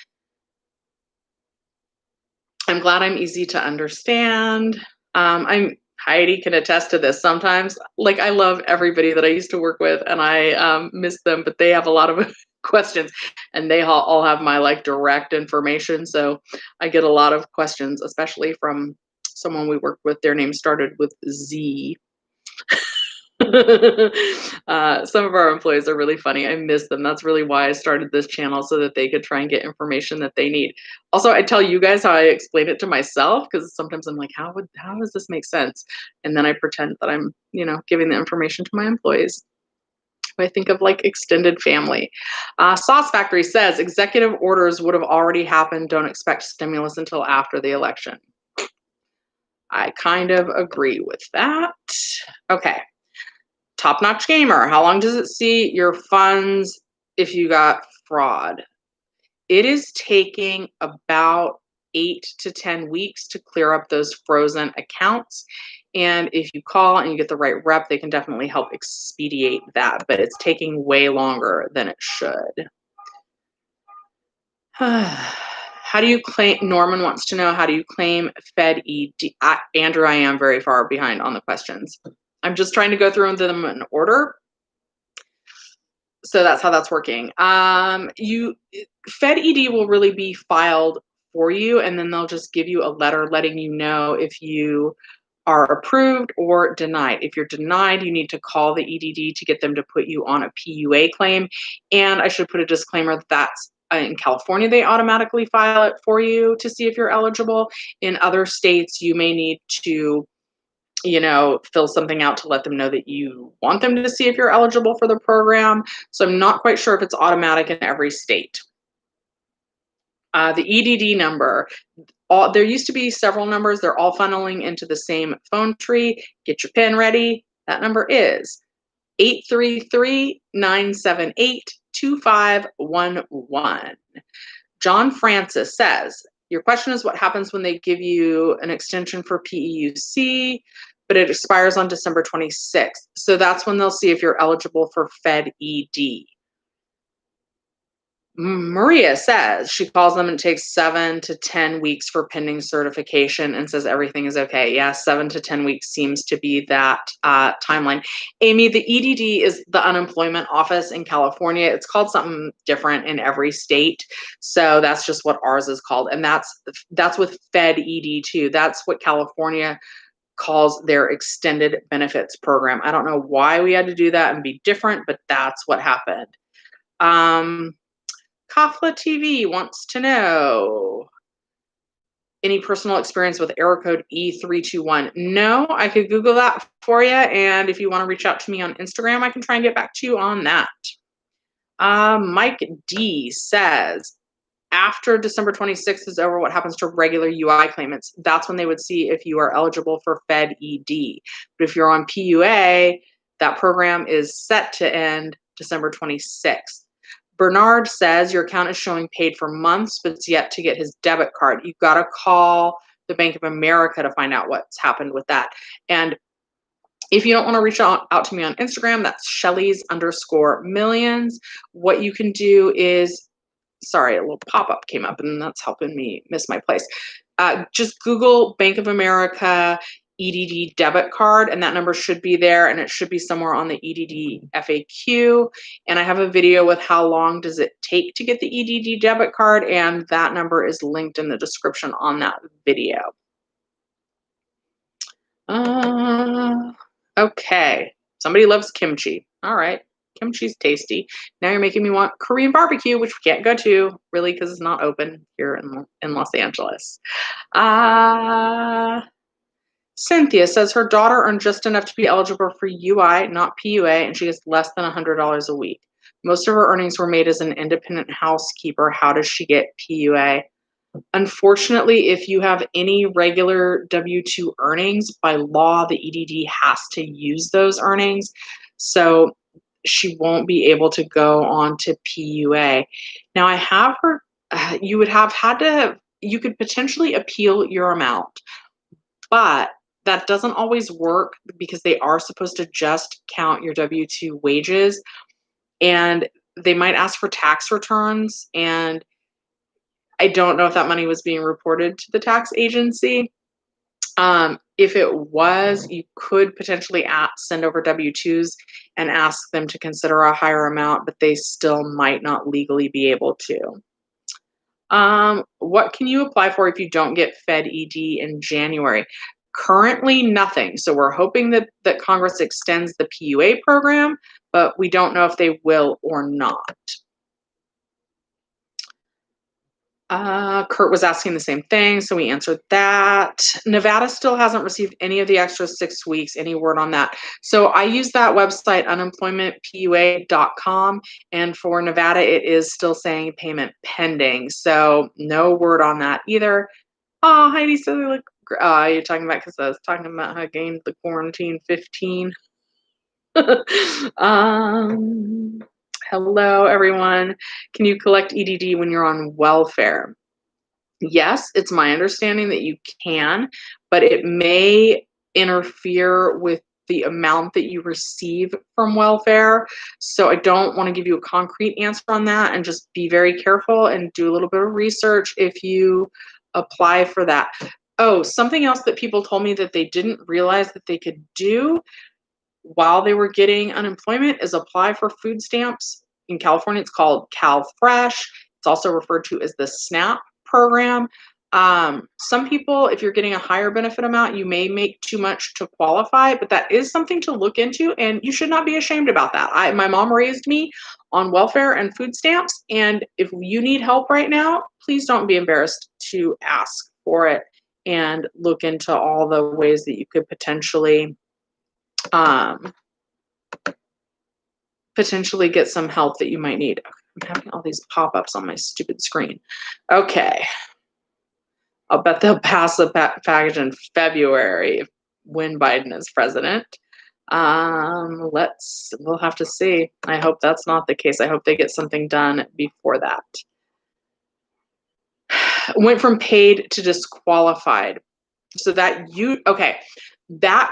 I'm glad I'm easy to understand. Heidi can attest to this sometimes. Like, I love everybody that I used to work with, and I miss them, but they have a lot of questions, and they all have my like direct information. So I get a lot of questions, especially from someone we worked with. Their name started with Z. Some of our employees are really funny. I miss them. That's really why I started this channel, so that they could try and get information that they need. Also, I tell you guys how I explain it to myself, because sometimes I'm like, how does this make sense? And then I pretend that I'm, giving the information to my employees. I think of like extended family. Sauce Factory says executive orders would have already happened. Don't expect stimulus until after the election. I kind of agree with that. Okay. Top Notch Gamer, how long does it see your funds if you got fraud? It is taking about 8 to 10 weeks to clear up those frozen accounts. And if you call and you get the right rep, they can definitely help expedite that, but it's taking way longer than it should. How do you claim, Norman wants to know, how do you claim FedED? Andrew, I am very far behind on the questions. I'm just trying to go through them in order. So that's how that's working. FedED will really be filed for you, and then they'll just give you a letter letting you know if you are approved or denied. If you're denied, you need to call the EDD to get them to put you on a PUA claim. And I should put a disclaimer that that's in California, they automatically file it for you to see if you're eligible. In other states, you may need to fill something out to let them know that you want them to see if you're eligible for the program. So I'm not quite sure if it's automatic in every state. The EDD number, there used to be several numbers. They're all funneling into the same phone tree. Get your pen ready. That number is 833-978-2511. John Francis says, your question is what happens when they give you an extension for PEUC, but it expires on December 26th. So that's when they'll see if you're eligible for FedED. Maria says she calls them and it takes 7 to 10 weeks for pending certification and says everything is okay. Yeah, 7 to 10 weeks seems to be that timeline. Amy, the EDD is the unemployment office in California. It's called something different in every state. So that's just what ours is called. And that's with FedED too. That's what California calls their extended benefits program. I don't know why we had to do that and be different, but that's what happened. Kafla TV wants to know any personal experience with error code E321. No, I could Google that for you. And if you want to reach out to me on Instagram, I can try and get back to you on that. Mike D says, after December 26th is over, what happens to regular UI claimants? That's when they would see if you are eligible for Fed ED. But if you're on PUA, that program is set to end December 26th. Bernard says your account is showing paid for months, but it's yet to get his debit card. You've got to call the Bank of America to find out what's happened with that. And if you don't want to reach out to me on Instagram, that's Shelley's_millions. What you can do is, sorry, a little pop-up came up and that's helping me miss my place. Just Google Bank of America EDD debit card, and that number should be there, and it should be somewhere on the EDD FAQ. And I have a video with how long does it take to get the EDD debit card, and that number is linked in the description on that video. Okay, somebody loves kimchi. All right, kimchi's tasty. Now you're making me want Korean barbecue, which we can't go to, really, because it's not open here in Los Angeles. Cynthia says her daughter earned just enough to be eligible for UI, not PUA, and she gets less than $100 a week. Most of her earnings were made as an independent housekeeper. How does she get PUA? Unfortunately, if you have any regular W-2 earnings, by law, the EDD has to use those earnings. So she won't be able to go on to PUA. Now, I have heard you would have had to, you could potentially appeal your amount, but that doesn't always work because they are supposed to just count your W-2 wages, and they might ask for tax returns, and I don't know if that money was being reported to the tax agency. If it was, you could potentially send over W-2s and ask them to consider a higher amount, but they still might not legally be able to. What can you apply for if you don't get Fed ED in January? Currently, nothing. So we're hoping that Congress extends the PUA program, but we don't know if they will or not. Kurt was asking the same thing, so we answered that. Nevada still hasn't received any of the extra 6 weeks. Any word on that? So I use that website, unemploymentpua.com, and for Nevada, it is still saying payment pending. So no word on that either. Oh, Heidi said, "Look, you're talking about because I was talking about how I gained the quarantine 15." Hello, everyone. Can you collect EDD when you're on welfare? Yes, it's my understanding that you can, but it may interfere with the amount that you receive from welfare. So I don't want to give you a concrete answer on that, and just be very careful and do a little bit of research if you apply for that. Oh, something else that people told me that they didn't realize that they could do while they were getting unemployment is apply for food stamps. In California, it's called CalFresh. It's also referred to as the SNAP program. Some people, if you're getting a higher benefit amount, you may make too much to qualify, but that is something to look into, and you should not be ashamed about that. My mom raised me on welfare and food stamps, and if you need help right now, please don't be embarrassed to ask for it and look into all the ways that you could potentially get some help that you might need. I'm having all these pop-ups on my stupid screen. Okay. I'll bet they'll pass the package in February when Biden is president. We'll have to see. I hope that's not the case. I hope they get something done before that. Went from paid to disqualified. So that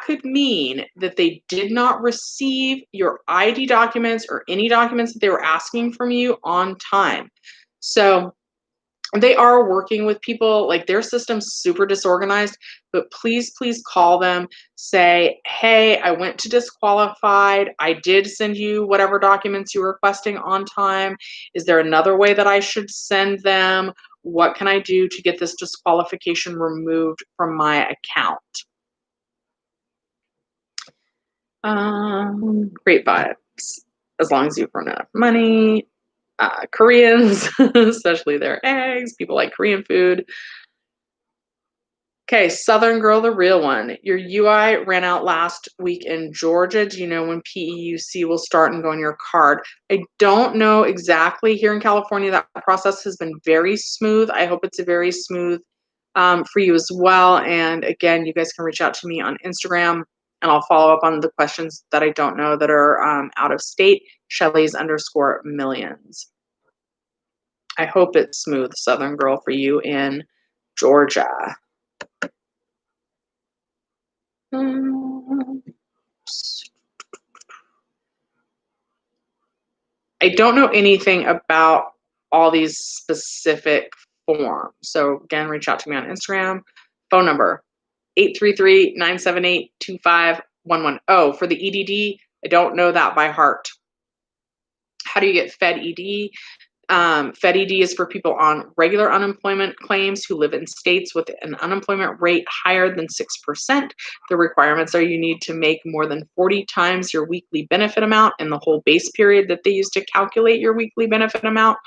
could mean that they did not receive your ID documents or any documents that they were asking from you on time. So they are working with people, like their system's super disorganized, but please call them, say, hey, I went to disqualified. I did send you whatever documents you were requesting on time. Is there another way that I should send them? What can I do to get this disqualification removed from my account? Great vibes, as long as you've run enough money. Koreans, especially their eggs. People like Korean food. Okay, Southern Girl, the real one. Your UI ran out last week in Georgia. Do you know when PEUC will start and go on your card? I don't know exactly. Here in California, that process has been very smooth. I hope it's a very smooth for you as well. And again, you guys can reach out to me on Instagram and I'll follow up on the questions that I don't know that are out of state. Shelley's_millions. I hope it's smooth, Southern Girl, for you in Georgia. I don't know anything about all these specific forms. So again, reach out to me on Instagram. Phone number 833-978-2511. Oh, for the EDD, I don't know that by heart. How do you get Fed ED? Fed ED is for people on regular unemployment claims who live in states with an unemployment rate higher than 6%. The requirements are you need to make more than 40 times your weekly benefit amount in the whole base period that they use to calculate your weekly benefit amount,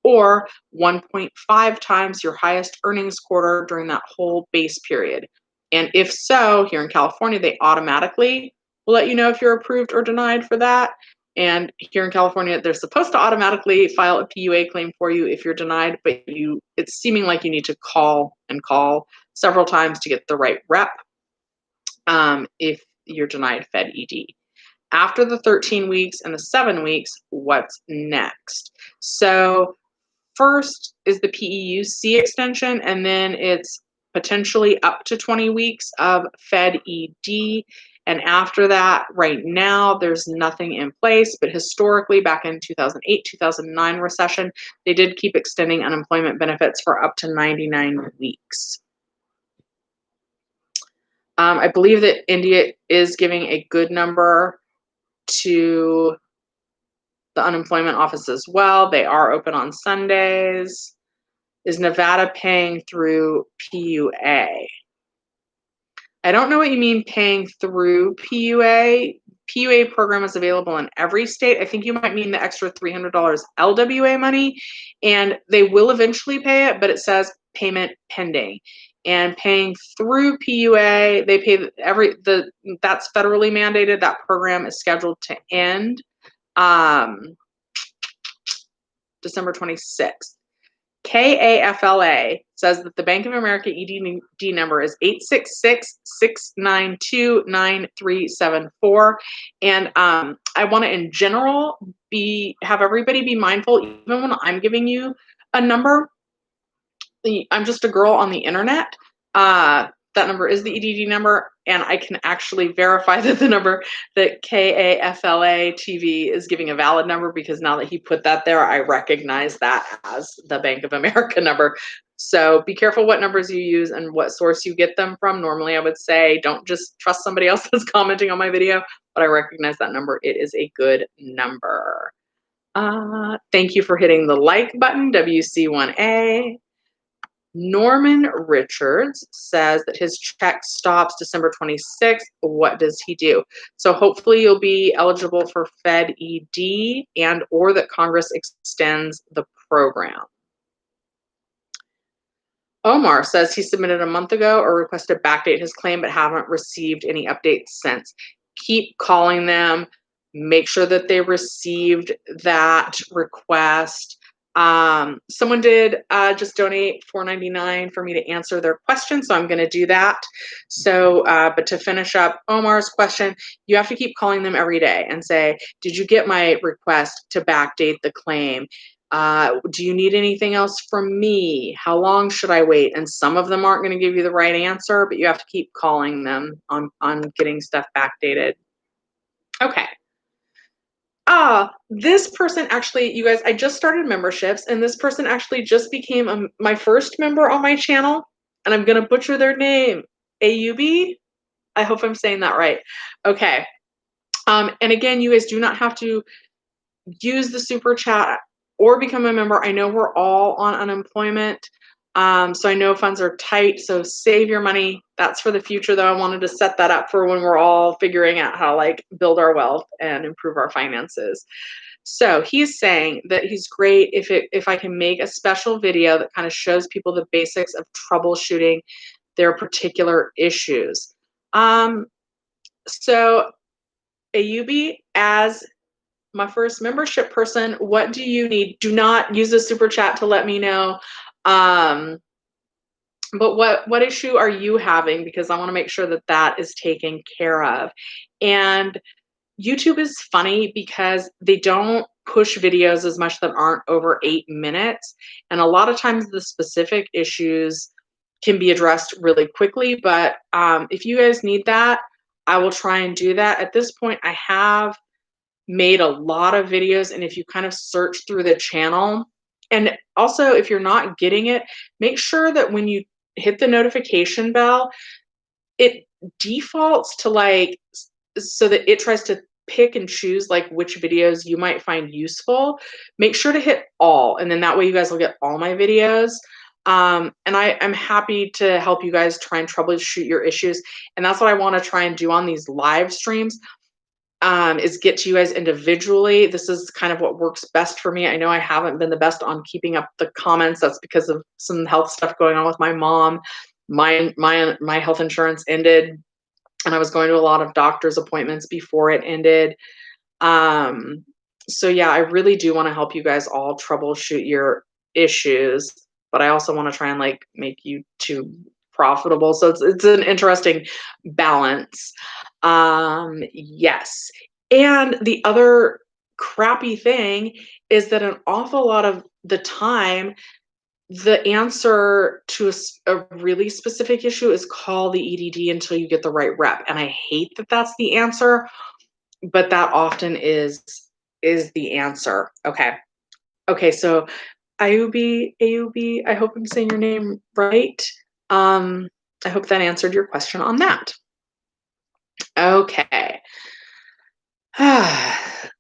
or 1.5 times your highest earnings quarter during that whole base period. And if so, here in California, they automatically will let you know if you're approved or denied for that. And here in California, they're supposed to automatically file a PUA claim for you if you're denied, but it's seeming like you need to call several times to get the right rep if you're denied Fed ED. After the 13 weeks and the 7 weeks, what's next? So first is the PEUC extension, and then it's potentially up to 20 weeks of Fed ED. And after that, right now, there's nothing in place. But historically, back in 2008, 2009 recession, they did keep extending unemployment benefits for up to 99 weeks. I believe that India is giving a good number to the unemployment office as well. They are open on Sundays. Is Nevada paying through PUA? I don't know what you mean paying through PUA. PUA program is available in every state. I think you might mean the extra $300 LWA money, and they will eventually pay it, but it says payment pending. And paying through PUA, they pay that's federally mandated. That program is scheduled to end December 26th. KAFLA says that the Bank of America EDD number is 866-692-9374. And I want to, in general, have everybody be mindful, even when I'm giving you a number. I'm just a girl on the internet. That number is the EDD number, and I can actually verify that the number that KAFLA TV is giving a valid number, because now that he put that there, I recognize that as the Bank of America number. So be careful what numbers you use and what source you get them from. Normally, I would say don't just trust somebody else that's commenting on my video, but I recognize that number. It is a good number. Thank you for hitting the like button, WC1A. Norman Richards says that his check stops December 26th. What does he do? So hopefully you'll be eligible for Fed ED or that Congress extends the program. Omar says he submitted a month ago or requested backdate his claim, but haven't received any updates since. Keep calling them. Make sure that they received that request. Someone did just donate $4.99 for me to answer their question, so I'm going to do that. So, but to finish up Omar's question, you have to keep calling them every day and say, did you get my request to backdate the claim? Do you need anything else from me? How long should I wait? And some of them aren't going to give you the right answer, but you have to keep calling them on getting stuff backdated. Okay. This person actually, you guys, I just started memberships, and this person actually just became my first member on my channel, and I'm going to butcher their name. AUB? I hope I'm saying that right. Okay. And again, you guys do not have to use the super chat or become a member. I know we're all on unemployment. So I know funds are tight, so save your money. That's for the future, though. I wanted to set that up for when we're all figuring out how to build our wealth and improve our finances. So he's saying that he's great if I can make a special video that kind of shows people the basics of troubleshooting their particular issues. Um, so Ayubi, as my first membership person, what do you need? Do not use the super chat to let me know. But what issue are you having? Because I want to make sure that that is taken care of. And YouTube is funny because they don't push videos as much that aren't over 8 minutes. And a lot of times the specific issues can be addressed really quickly. But if you guys need that, I will try and do that. At this point, I have made a lot of videos. And if you kind of search through the channel, and also if you're not getting it, make sure that when you hit the notification bell, it defaults to like, so that it tries to pick and choose like which videos you might find useful. Make sure to hit all, and then that way you guys will get all my videos. And I'm happy to help you guys try and troubleshoot your issues. And that's what I want to try and do on these live streams, is get to you guys individually. This is kind of what works best for me. I know I haven't been the best on keeping up the comments. That's because of some health stuff going on with my mom. My health insurance ended, and I was going to a lot of doctor's appointments before it ended. So yeah, I really do want to help you guys all troubleshoot your issues, but I also want to try and like make YouTube profitable. So it's an interesting balance. Yes. And the other crappy thing is that an awful lot of the time, the answer to a really specific issue is call the EDD until you get the right rep. And I hate that that's the answer, but that often is the answer. Okay. Okay. So Ayubi, I hope I'm saying your name right. I hope that answered your question on that. Okay.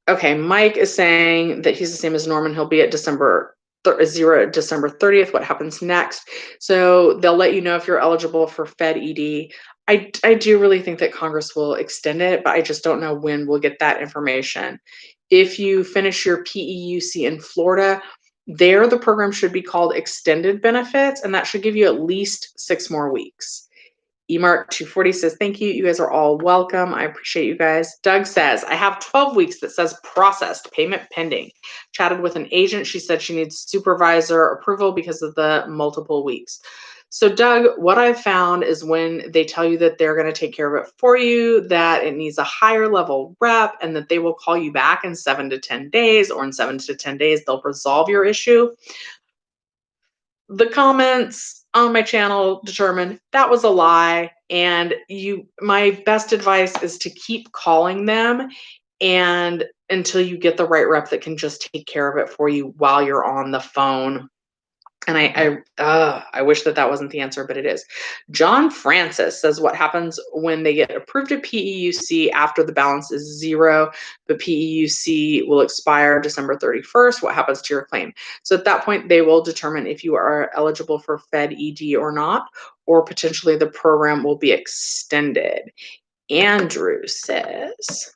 Okay, Mike is saying that he's the same as Norman. He'll be at December 30th. What happens next? So they'll let you know if you're eligible for Fed ED. I do really think that Congress will extend it, but I just don't know when we'll get that information. If you finish your PEUC in Florida, there the program should be called extended benefits, and that should give you at least 6 more weeks. eMark240 says, thank you. You guys are all welcome. I appreciate you guys. Doug says, I have 12 weeks that says processed, payment pending. Chatted with an agent. She said she needs supervisor approval because of the multiple weeks. So Doug, what I've found is when they tell you that they're going to take care of it for you, that it needs a higher level rep, and that they will call you back in 7 to 10 days, or in 7 to 10 days, they'll resolve your issue. The comments on my channel determined that was a lie, and my best advice is to keep calling them and until you get the right rep that can just take care of it for you while you're on the phone. And I wish that wasn't the answer, but it is. John Francis says, what happens when they get approved at PEUC after the balance is 0, but PEUC will expire December 31st? What happens to your claim? So at that point, they will determine if you are eligible for Fed ED or not, or potentially the program will be extended. Andrew says,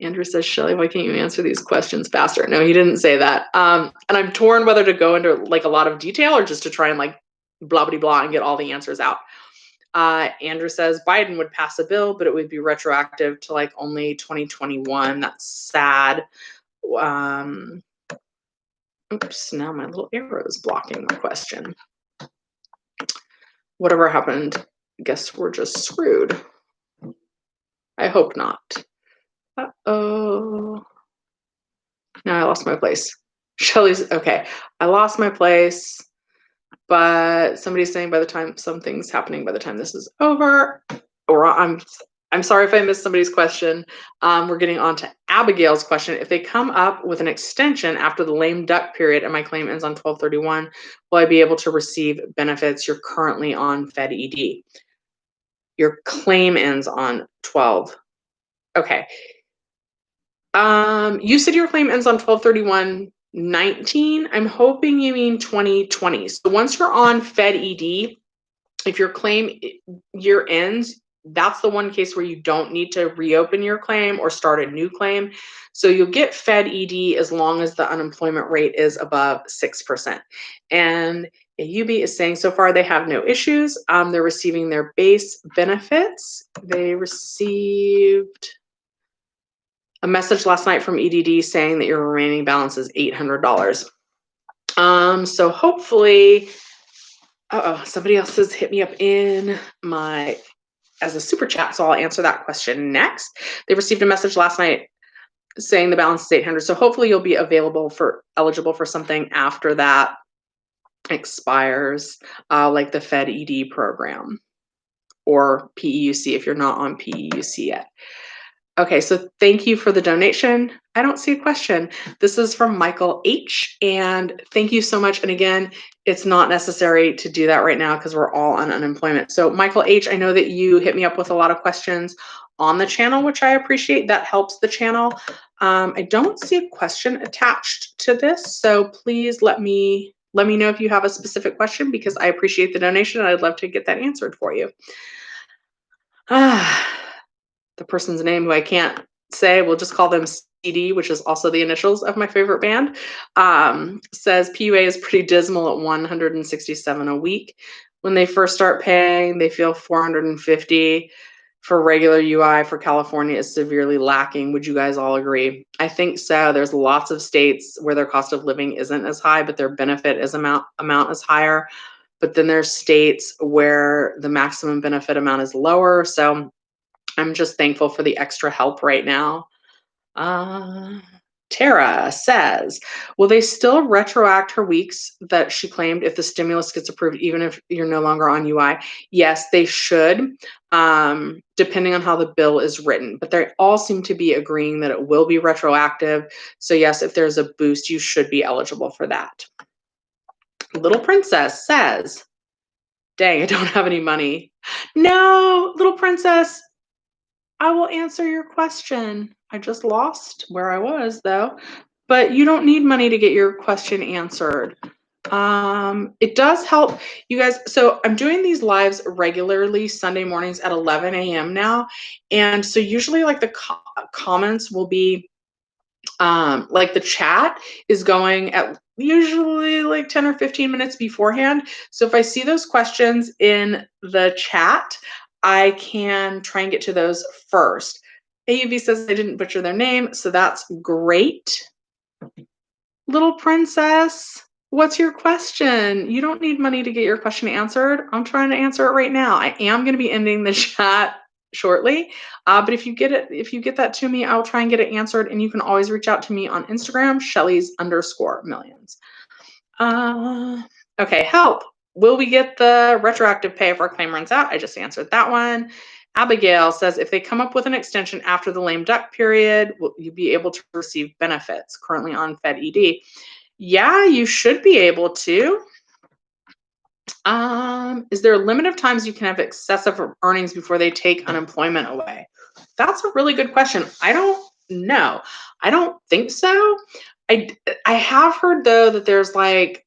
Andrew says, Shelly, why can't you answer these questions faster? No, he didn't say that. And I'm torn whether to go into like a lot of detail or just to try and like blah, blah, blah and get all the answers out. Andrew says Biden would pass a bill, but it would be retroactive to like only 2021. That's sad. Oops, now my little arrow is blocking my question. Whatever happened, I guess we're just screwed. I hope not. Uh-oh. Now I lost my place. Shelly's okay. I lost my place, but somebody's saying by the time something's happening by the time this is over, or I'm sorry if I missed somebody's question. We're getting on to Abigail's question. If they come up with an extension after the lame duck period and my claim ends on 12/31, will I be able to receive benefits? You're currently on Fed ED. Your claim ends on 12. Okay. You said your claim ends on 12/31/19. I'm hoping you mean 2020. So once you're on Fed ED, if your claim year ends, that's the one case where you don't need to reopen your claim or start a new claim. So you'll get Fed ED as long as the unemployment rate is above 6%. And AUB is saying so far they have no issues. They're receiving their base benefits. They received a message last night from EDD saying that your remaining balance is $800. So hopefully, somebody else has hit me up in my as a super chat, so I'll answer that question next. They received a message last night saying the balance is 800. So hopefully you'll be eligible for something after that expires, like the Fed ED program or PEUC if you're not on PEUC yet. Okay, so thank you for the donation. I don't see a question. This is from Michael H. And thank you so much. And again, it's not necessary to do that right now because we're all on unemployment. So Michael H., I know that you hit me up with a lot of questions on the channel, which I appreciate. That helps the channel. I don't see a question attached to this. So please let me know if you have a specific question because I appreciate the donation and I'd love to get that answered for you. The person's name who I can't say, we'll just call them CD, which is also the initials of my favorite band, says PUA is pretty dismal at $167 a week. When they first start paying, they feel $450 for regular UI for California is severely lacking. Would you guys all agree? I think so. There's lots of states where their cost of living isn't as high, but their benefit is amount is higher. But then there's states where the maximum benefit amount is lower. So I'm just thankful for the extra help right now. Tara says, will they still retroact her weeks that she claimed if the stimulus gets approved, even if you're no longer on UI? Yes, they should, depending on how the bill is written. But they all seem to be agreeing that it will be retroactive. So yes, if there's a boost, you should be eligible for that. Little Princess says, dang, I don't have any money. No, Little Princess, I will answer your question. I just lost where I was though, but you don't need money to get your question answered. It does help you guys. So I'm doing these lives regularly Sunday mornings at 11 a.m. now. And so usually like the comments will be, like the chat is going at usually like 10 or 15 minutes beforehand. So if I see those questions in the chat, I can try and get to those first. AUV says I didn't butcher their name, so that's great. Little Princess, what's your question? You don't need money to get your question answered. I'm trying to answer it right now. I am going to be ending the chat shortly, but if you get that to me, I'll try and get it answered. And you can always reach out to me on Instagram, Shelley's_millions. Okay, help. Will we get the retroactive pay if our claim runs out? I just answered that one. Abigail says, if they come up with an extension after the lame duck period, will you be able to receive benefits currently on Fed ED? Yeah, you should be able to. Is there a limit of times you can have excessive earnings before they take unemployment away? That's a really good question. I don't know. I don't think so. I have heard though that there's like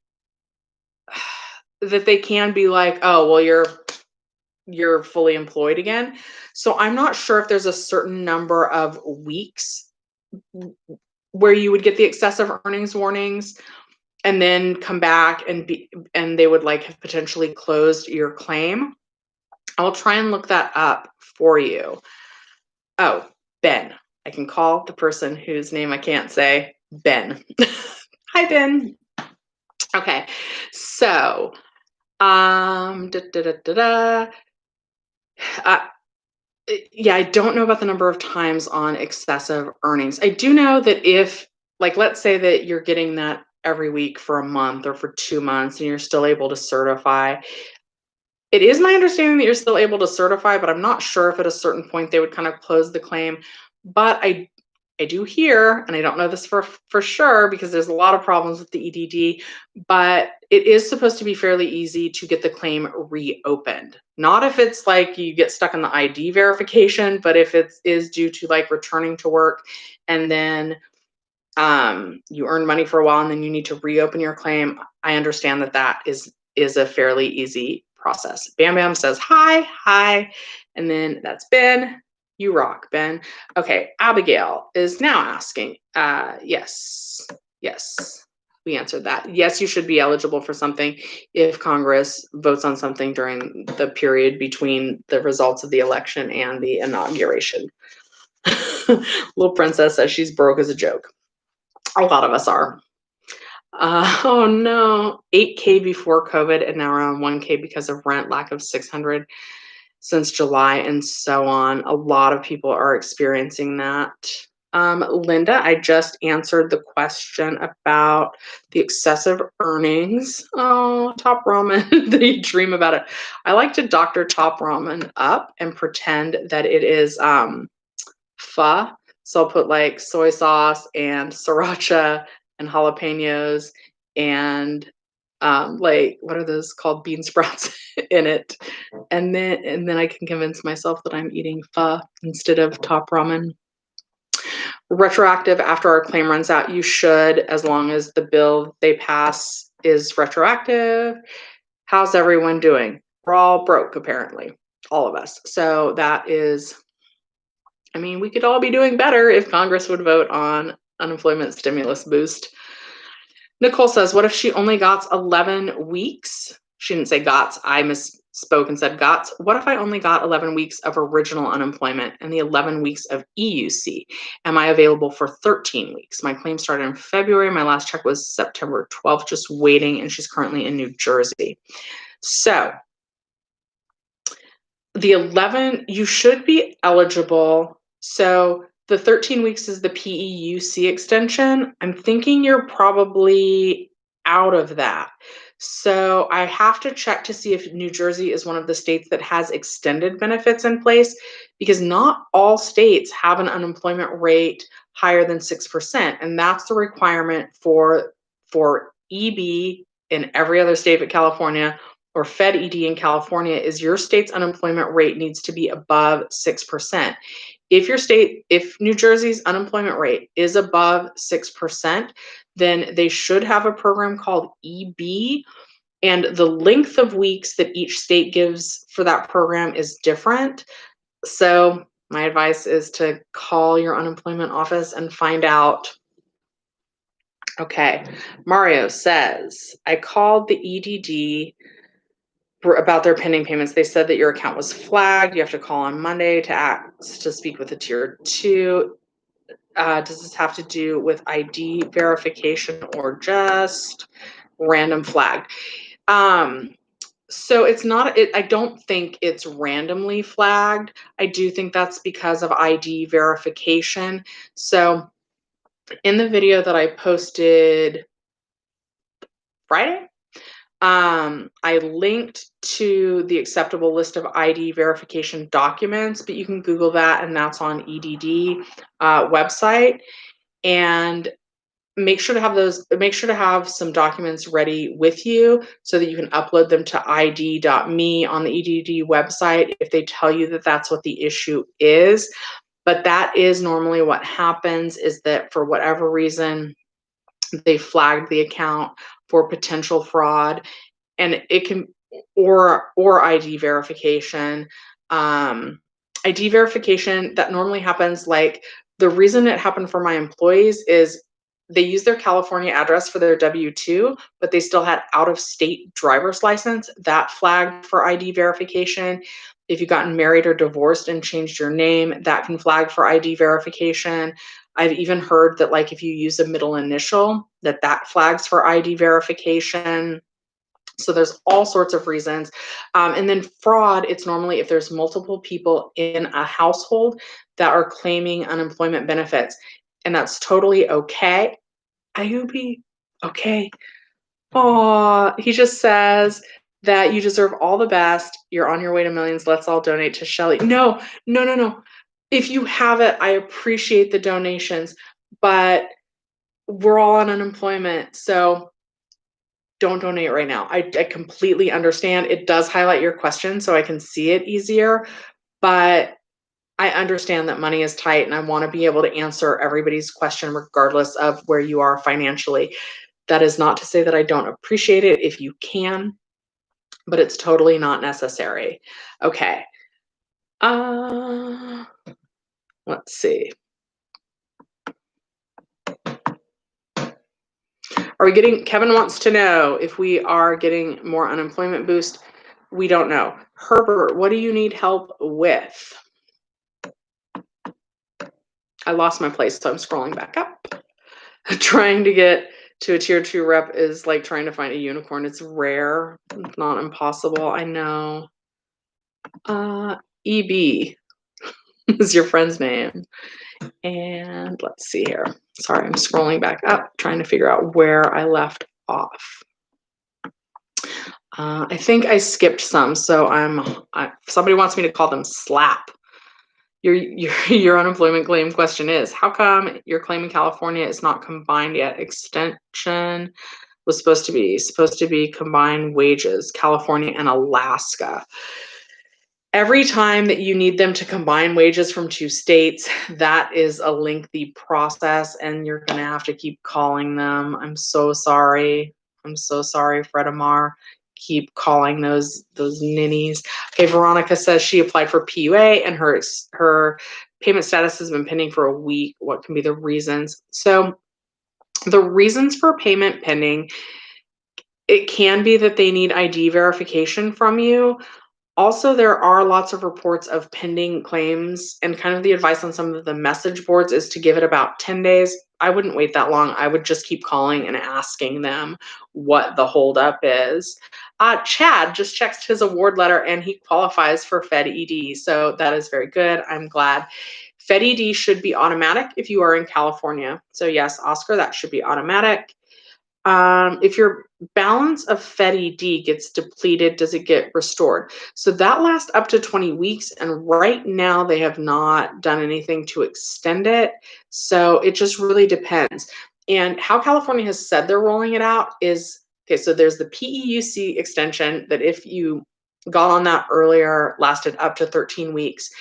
that they can be like, oh, well, you're fully employed again. So I'm not sure if there's a certain number of weeks where you would get the excessive earnings warnings and then come back and they would like have potentially closed your claim. I'll try and look that up for you. Oh, Ben. I can call the person whose name I can't say, Ben. Hi, Ben. Okay, so yeah, I don't know about the number of times on excessive earnings. I do know that if, like, let's say that you're getting that every week for a month or for 2 months and you're still able to certify, it is my understanding that you're still able to certify, but I'm not sure if at a certain point they would kind of close the claim. But I do hear, and I don't know this for sure because there's a lot of problems with the EDD, but it is supposed to be fairly easy to get the claim reopened. Not if it's like you get stuck in the ID verification, but if it is due to like returning to work and then you earn money for a while and then you need to reopen your claim. I understand that is a fairly easy process. Bam Bam says hi, and then that's Ben. You rock, Ben. Okay, Abigail is now asking. Yes. We answered that. Yes, you should be eligible for something if Congress votes on something during the period between the results of the election and the inauguration. Little princess says she's broke as a joke. A lot of us are. Oh no, 8K before COVID and now around 1K because of rent, lack of 600 since July and so on. A lot of people are experiencing that. Linda, I just answered the question about the excessive earnings. Oh, Top Ramen, they dream about it. I like to doctor Top Ramen up and pretend that it is pho. So I'll put like soy sauce and sriracha and jalapenos and like what are those called, bean sprouts in it, and then I can convince myself that I'm eating pho instead of Top Ramen. Retroactive after our claim runs out, you should, as long as the bill they pass is retroactive. How's everyone doing? We're all broke, apparently, all of us. So that is, I mean, we could all be doing better if Congress would vote on unemployment stimulus boost. Nicole says, what if she only got 11 weeks? She didn't say GOTS. I misspoke and said GOTS. What if I only got 11 weeks of original unemployment and the 11 weeks of EUC? Am I available for 13 weeks? My claim started in February. My last check was September 12th, just waiting, and she's currently in New Jersey. So the 11, you should be eligible. So the 13 weeks is the PEUC extension. I'm thinking you're probably out of that. So I have to check to see if New Jersey is one of the states that has extended benefits in place, because not all states have an unemployment rate higher than 6%. And that's the requirement for EB in every other state but California, or Fed ED in California, is your state's unemployment rate needs to be above 6%. If New Jersey's unemployment rate is above 6%, then they should have a program called EB, and the length of weeks that each state gives for that program is different. So my advice is to call your unemployment office and find out. Okay, Mario says, I called the EDD about their pending payments. They said that your account was flagged. You have to call on Monday to speak with a tier 2. Does this have to do with ID verification or just random flagged? So it's not, I don't think it's randomly flagged. I do think that's because of ID verification. So in the video that I posted Friday, I linked to the acceptable list of ID verification documents, but you can Google that, and that's on EDD website. And make sure to have some documents ready with you so that you can upload them to id.me on the EDD website if they tell you that that's what the issue is. But that is normally what happens, is that for whatever reason, they flagged the account for potential fraud, and it can, or ID verification. ID verification, that normally happens, like the reason it happened for my employees is they used their California address for their W-2, but they still had out-of-state driver's license. That flagged for ID verification. If you've gotten married or divorced and changed your name, that can flag for ID verification. I've even heard that, like, if you use a middle initial, that flags for ID verification. So there's all sorts of reasons. And then fraud, it's normally if there's multiple people in a household that are claiming unemployment benefits, and that's totally okay. Ayubi, okay. Oh, he just says that you deserve all the best. You're on your way to millions. Let's all donate to Shelly. No, no, no, no. If you have it, I appreciate the donations, but we're all on unemployment. So don't donate right now. I completely understand. It does highlight your question so I can see it easier, but I understand that money is tight and I want to be able to answer everybody's question regardless of where you are financially. That is not to say that I don't appreciate it if you can, but it's totally not necessary. Okay. Let's see. Are we getting, Kevin wants to know if we are getting more unemployment boost. We don't know. Herbert, what do you need help with? I lost my place, so I'm scrolling back up. Trying to get to a tier 2 rep is like trying to find a unicorn. It's rare, not impossible. I know. EB is your friend's name. And let's see here. Sorry, I'm scrolling back up, trying to figure out where I left off. I think I skipped some, so somebody wants me to call them SLAP. Your unemployment claim question is, how come your claim in California is not combined yet? Extension was supposed to be combined wages, California and Alaska. Every time that you need them to combine wages from 2 states, that is a lengthy process, and you're gonna have to keep calling them. I'm so sorry. I'm so sorry, Fred Amar. Keep calling those ninnies. Okay, Veronica says she applied for PUA and her payment status has been pending for a week. What can be the reasons? So the reasons for payment pending, it can be that they need ID verification from you. Also, there are lots of reports of pending claims, and kind of the advice on some of the message boards is to give it about 10 days. I wouldn't wait that long. I would just keep calling and asking them what the holdup is. Chad just checked his award letter and he qualifies for Fed ED. So that is very good. I'm glad. Fed ED should be automatic if you are in California. So yes, Oscar, that should be automatic. If your balance of Fed ED gets depleted, does it get restored? So that lasts up to 20 weeks. And right now they have not done anything to extend it. So it just really depends. And how California has said they're rolling it out is, okay, so there's the PEUC extension that if you got on that earlier, lasted up to 13 weeks.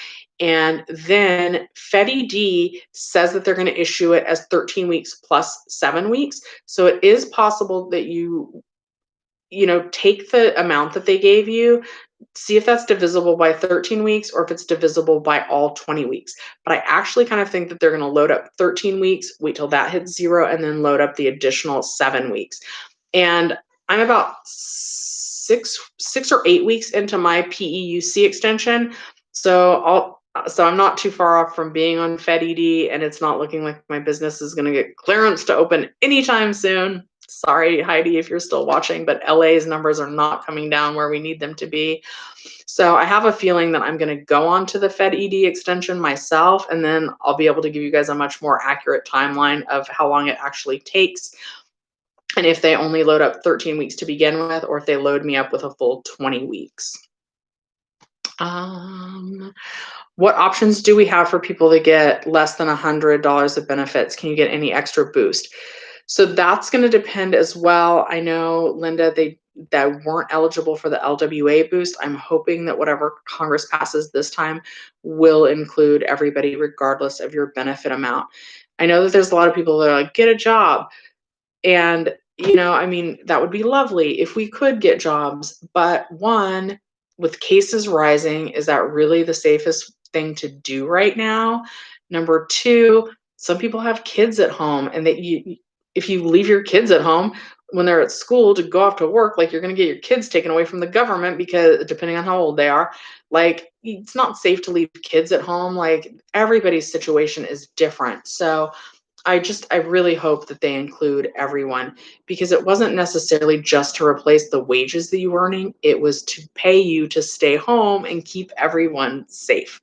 And then Fed ED says that they're going to issue it as 13 weeks plus 7 weeks. So it is possible that you take the amount that they gave you, see if that's divisible by 13 weeks or if it's divisible by all 20 weeks. But I actually kind of think that they're going to load up 13 weeks, wait till that hits 0, and then load up the additional 7 weeks. And I'm about six or 8 weeks into my PEUC extension. So I'm not too far off from being on Fed ED, and it's not looking like my business is going to get clearance to open anytime soon. Sorry, Heidi, if you're still watching, but LA's numbers are not coming down where we need them to be. So I have a feeling that I'm going to go on to the Fed ED extension myself, and then I'll be able to give you guys a much more accurate timeline of how long it actually takes. And if they only load up 13 weeks to begin with, or if they load me up with a full 20 weeks. What options do we have for people that get less than $100 of benefits? Can you get any extra boost? So that's going to depend as well. I know, Linda, that weren't eligible for the LWA boost. I'm hoping that whatever Congress passes this time will include everybody regardless of your benefit amount. I know that there's a lot of people that are like, get a job. And, that would be lovely if we could get jobs. But one, with cases rising, is that really the safest thing to do right now? Number two, some people have kids at home, and if you leave your kids at home when they're at school to go off to work, like, you're going to get your kids taken away from the government, because depending on how old they are, like, it's not safe to leave kids at home. Like, everybody's situation is different. So I really hope that they include everyone, because it wasn't necessarily just to replace the wages that you were earning. It was to pay you to stay home and keep everyone safe.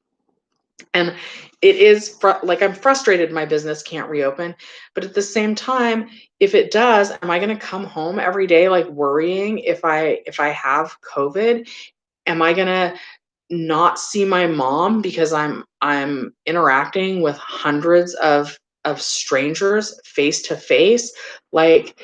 And it is like, I'm frustrated my business can't reopen, but at the same time, if it does, am I going to come home every day like worrying if I have COVID? Am I going to not see my mom because I'm interacting with hundreds of strangers face to face? Like,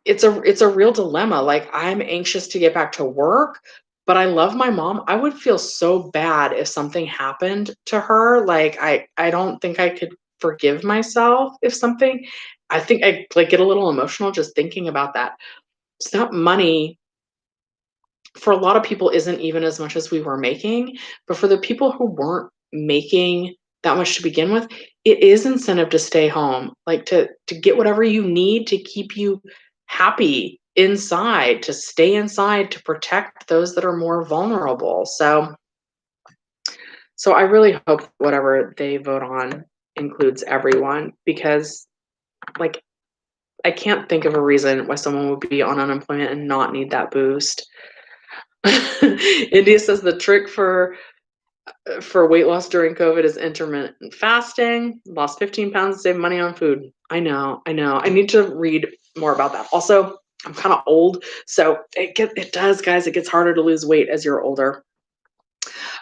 it's a real dilemma. Like, I'm anxious to get back to work, but I love my mom. I would feel so bad if something happened to her. Like, I don't think I could forgive myself if something. I think I like get a little emotional just thinking about that. So that money for a lot of people isn't even as much as we were making, but for the people who weren't making that much to begin with, it is incentive to stay home, like to get whatever you need to keep you happy inside, to stay inside, to protect those that are more vulnerable. So I really hope whatever they vote on includes everyone because like I can't think of a reason why someone would be on unemployment and not need that boost. India says the trick for weight loss during COVID is intermittent fasting. Lost 15 pounds to save money on food. I know. I need to read more about that. Also, I'm kind of old, so it does, guys. It gets harder to lose weight as you're older.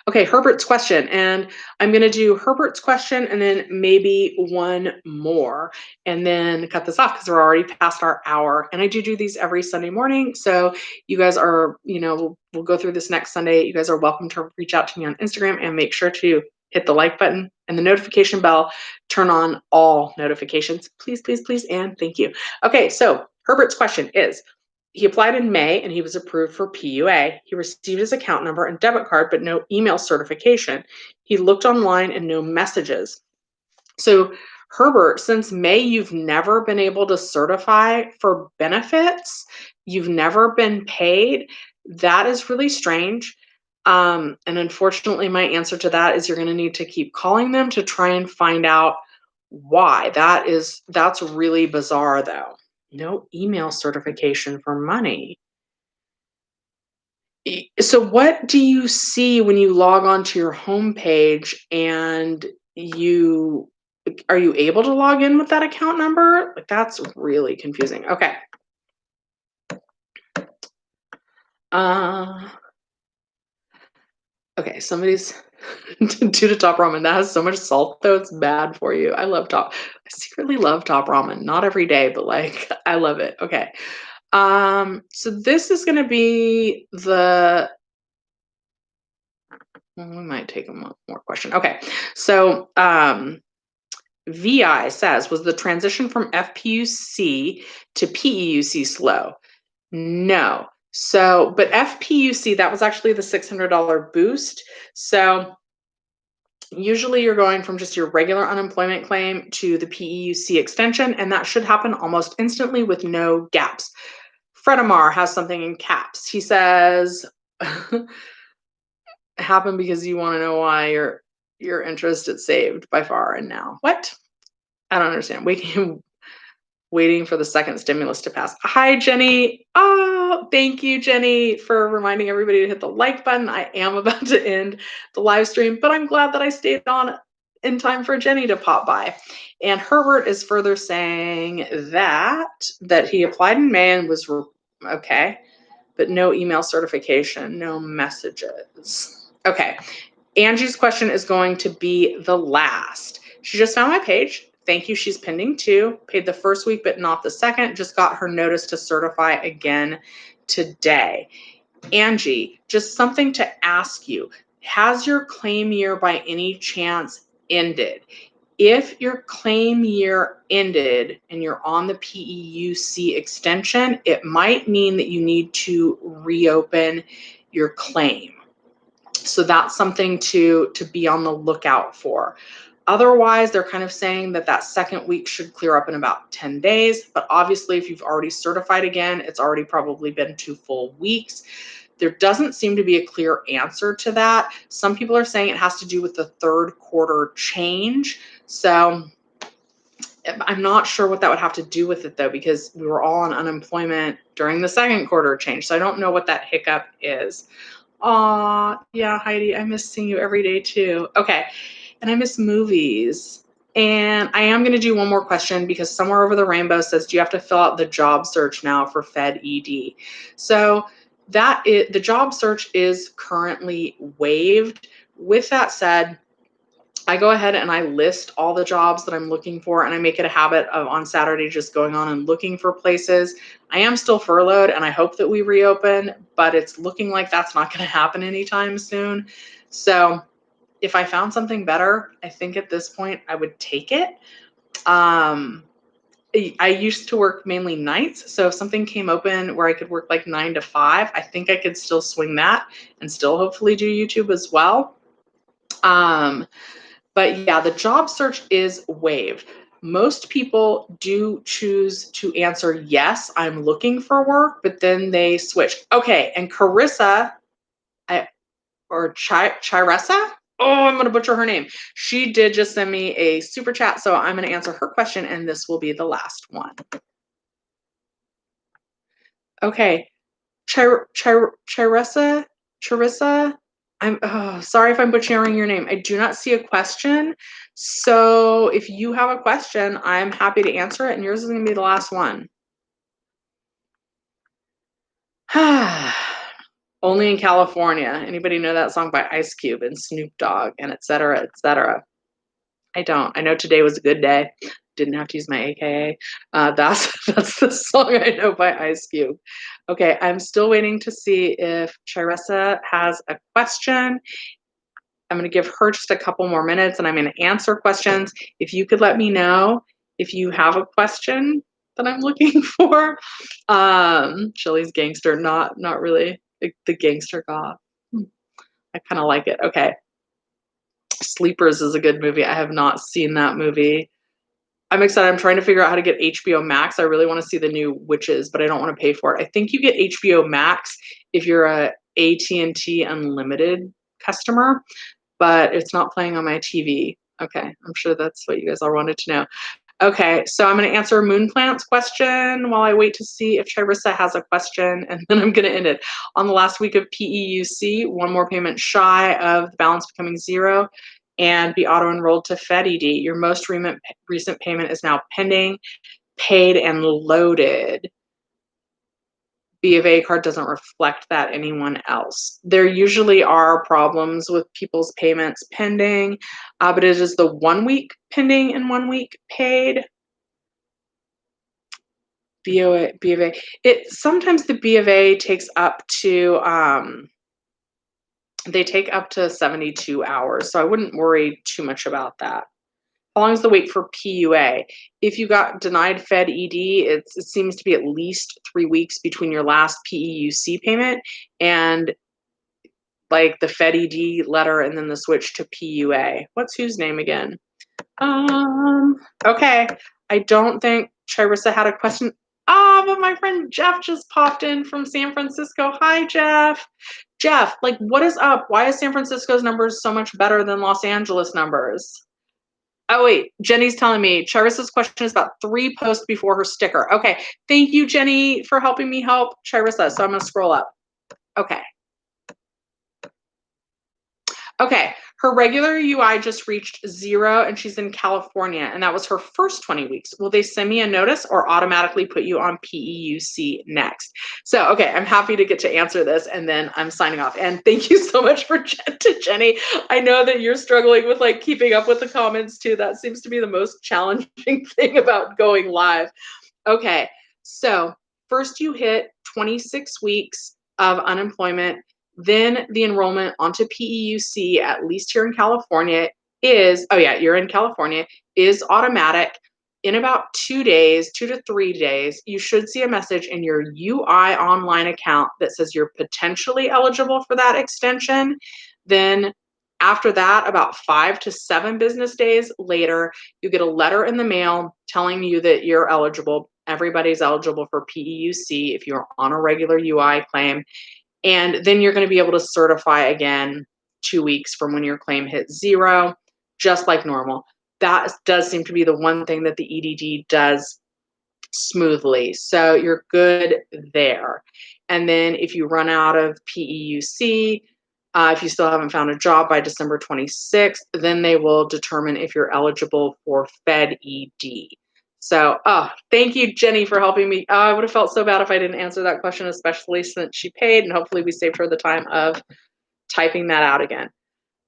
Okay, Herbert's question. And I'm going to do Herbert's question and then maybe one more and then cut this off because we're already past our hour. And I do these every Sunday morning. So you guys are, we'll go through this next Sunday. You guys are welcome to reach out to me on Instagram and make sure to hit the like button and the notification bell. Turn on all notifications. Please, please, please. And thank you. Okay, so Herbert's question is, he applied in May and he was approved for PUA. He received his account number and debit card, but no email certification. He looked online and no messages. So, Herbert, since May, you've never been able to certify for benefits. You've never been paid. That is really strange. And unfortunately, my answer to that is you're going to need to keep calling them to try and find out why. That's really bizarre, though. No email certification for money. So what do you see when you log on to your homepage and are you able to log in with that account number? Like that's really confusing. Okay. Okay, somebody's due to Top Ramen. That has so much salt though, it's bad for you. I secretly love Top Ramen. Not every day, but like I love it. Okay. So this is gonna be we might take a more question. Okay. So VI says, was the transition from FPUC to PEUC slow? No. So, but FPUC, that was actually the $600 boost. So usually you're going from just your regular unemployment claim to the PEUC extension, and that should happen almost instantly with no gaps. Fred Amar has something in caps. He says, happen because you want to know why your interest is saved by far and now. What? I don't understand. Waiting for the second stimulus to pass. Hi, Jenny. Oh, thank you, Jenny, for reminding everybody to hit the like button. I am about to end the live stream, but I'm glad that I stayed on in time for Jenny to pop by. And Herbert is further saying that he applied in May and was okay, but no email certification, no messages. Okay. Angie's question is going to be the last. She just found my page. Thank you. She's pending too. Paid the first week, but not the second. Just got her notice to certify again today. Angie, just something to ask you. Has your claim year by any chance ended? If your claim year ended and you're on the PEUC extension, it might mean that you need to reopen your claim. So that's something to be on the lookout for. Otherwise, they're kind of saying that second week should clear up in about 10 days. But obviously, if you've already certified again, it's already probably been 2 full weeks. There doesn't seem to be a clear answer to that. Some people are saying it has to do with the third quarter change. So I'm not sure what that would have to do with it, though, because we were all on unemployment during the second quarter change. So I don't know what that hiccup is. Aw, yeah, Heidi, I miss seeing you every day too. Okay, and I miss movies. And I am going to do one more question because somewhere over the rainbow says, do you have to fill out the job search now for Fed ED? So the job search is currently waived. With that said, I go ahead and I list all the jobs that I'm looking for, and I make it a habit of on Saturday just going on and looking for places. I am still furloughed and I hope that we reopen, but it's looking like that's not going to happen anytime soon. So if I found something better, I think at this point I would take it. I used to work mainly nights. So if something came open where I could work like 9 to 5, I think I could still swing that and still hopefully do YouTube as well. But yeah, the job search is waived. Most people do choose to answer yes, I'm looking for work, but then they switch. Okay, and Carissa, or Chiressa? Oh, I'm going to butcher her name. She did just send me a super chat, so I'm going to answer her question, and this will be the last one. Okay, Chiressa? I'm sorry if I'm butchering your name. I do not see a question. So if you have a question, I'm happy to answer it, and yours is going to be the last one. Only in California. Anybody know that song by Ice Cube and Snoop Dogg and et cetera, et cetera? I don't. I know today was a good day. Didn't have to use my AKA. That's the song I know by Ice Cube. Okay, I'm still waiting to see if Chiressa has a question. I'm going to give her just a couple more minutes, and I'm going to answer questions. If you could let me know if you have a question that I'm looking for. Chili's gangster, not really the gangster goth. I kind of like it. Okay. Sleepers is a good movie. I have not seen that movie. I'm excited. I'm trying to figure out how to get HBO Max. I really want to see the new Witches, but I don't want to pay for it. I think you get HBO Max if you're a AT&T Unlimited customer, but it's not playing on my TV. Okay, I'm sure that's what you guys all wanted to know. Okay, so I'm going to answer Moonplant's question while I wait to see if Chirissa has a question, and then I'm going to end it. On the last week of PEUC, one more payment shy of the balance becoming zero and be auto-enrolled to FedED. Your most recent payment is now pending, paid, and loaded. B of A card doesn't reflect that anyone else. There usually are problems with people's payments pending, but it is the 1 week pending and 1 week paid. B of A. Sometimes the B of A takes up to they take up to 72 hours, so I wouldn't worry too much about that. How long is the wait for PUA? If you got denied Fed ED, it seems to be at least 3 weeks between your last PEUC payment and like the Fed ED letter and then the switch to PUA. What's whose name again? Okay. I don't think Chirissa had a question. But my friend Jeff just popped in from San Francisco. Hi, Jeff. Jeff, like, what is up? Why is San Francisco's numbers so much better than Los Angeles numbers? Oh, wait. Jenny's telling me Chirissa's question is about 3 posts before her sticker. Okay. Thank you, Jenny, for helping me help Chirissa. So I'm going to scroll up. Okay. Okay, her regular UI just reached 0 and she's in California, and that was her first 20 weeks. Will they send me a notice or automatically put you on PEUC next? So, okay, I'm happy to get to answer this, and then I'm signing off. And thank you so much to Jenny. I know that you're struggling with like keeping up with the comments too. That seems to be the most challenging thing about going live. Okay, so first you hit 26 weeks of unemployment. Then the enrollment onto PEUC, at least here in California, is, oh yeah, you're in California, is automatic. In about 2 days, 2 to 3 days, you should see a message in your UI online account that says you're potentially eligible for that extension. Then after that, about 5 to 7 business days later, you get a letter in the mail telling you that you're eligible. Everybody's eligible for PEUC if you're on a regular UI claim. And then you're going to be able to certify again 2 weeks from when your claim hits 0, just like normal. That does seem to be the one thing that the EDD does smoothly. So you're good there. And then if you run out of PEUC, if you still haven't found a job by December 26th, then they will determine if you're eligible for Fed ED. So, thank you, Jenny, for helping me. I would have felt so bad if I didn't answer that question, especially since she paid, and hopefully we saved her the time of typing that out again.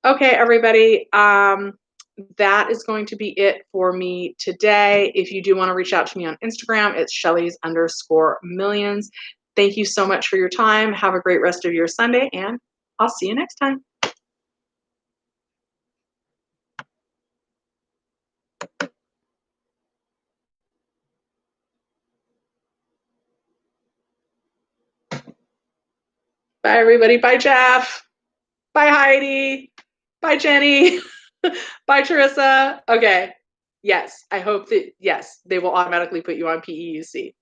Okay, everybody. That is going to be it for me today. If you do want to reach out to me on Instagram, it's Shelley's_millions. Thank you so much for your time. Have a great rest of your Sunday, and I'll see you next time. Bye, everybody. Bye, Jeff. Bye, Heidi. Bye, Jenny. Bye, Charissa. Okay. Yes, I hope that yes, they will automatically put you on PEUC.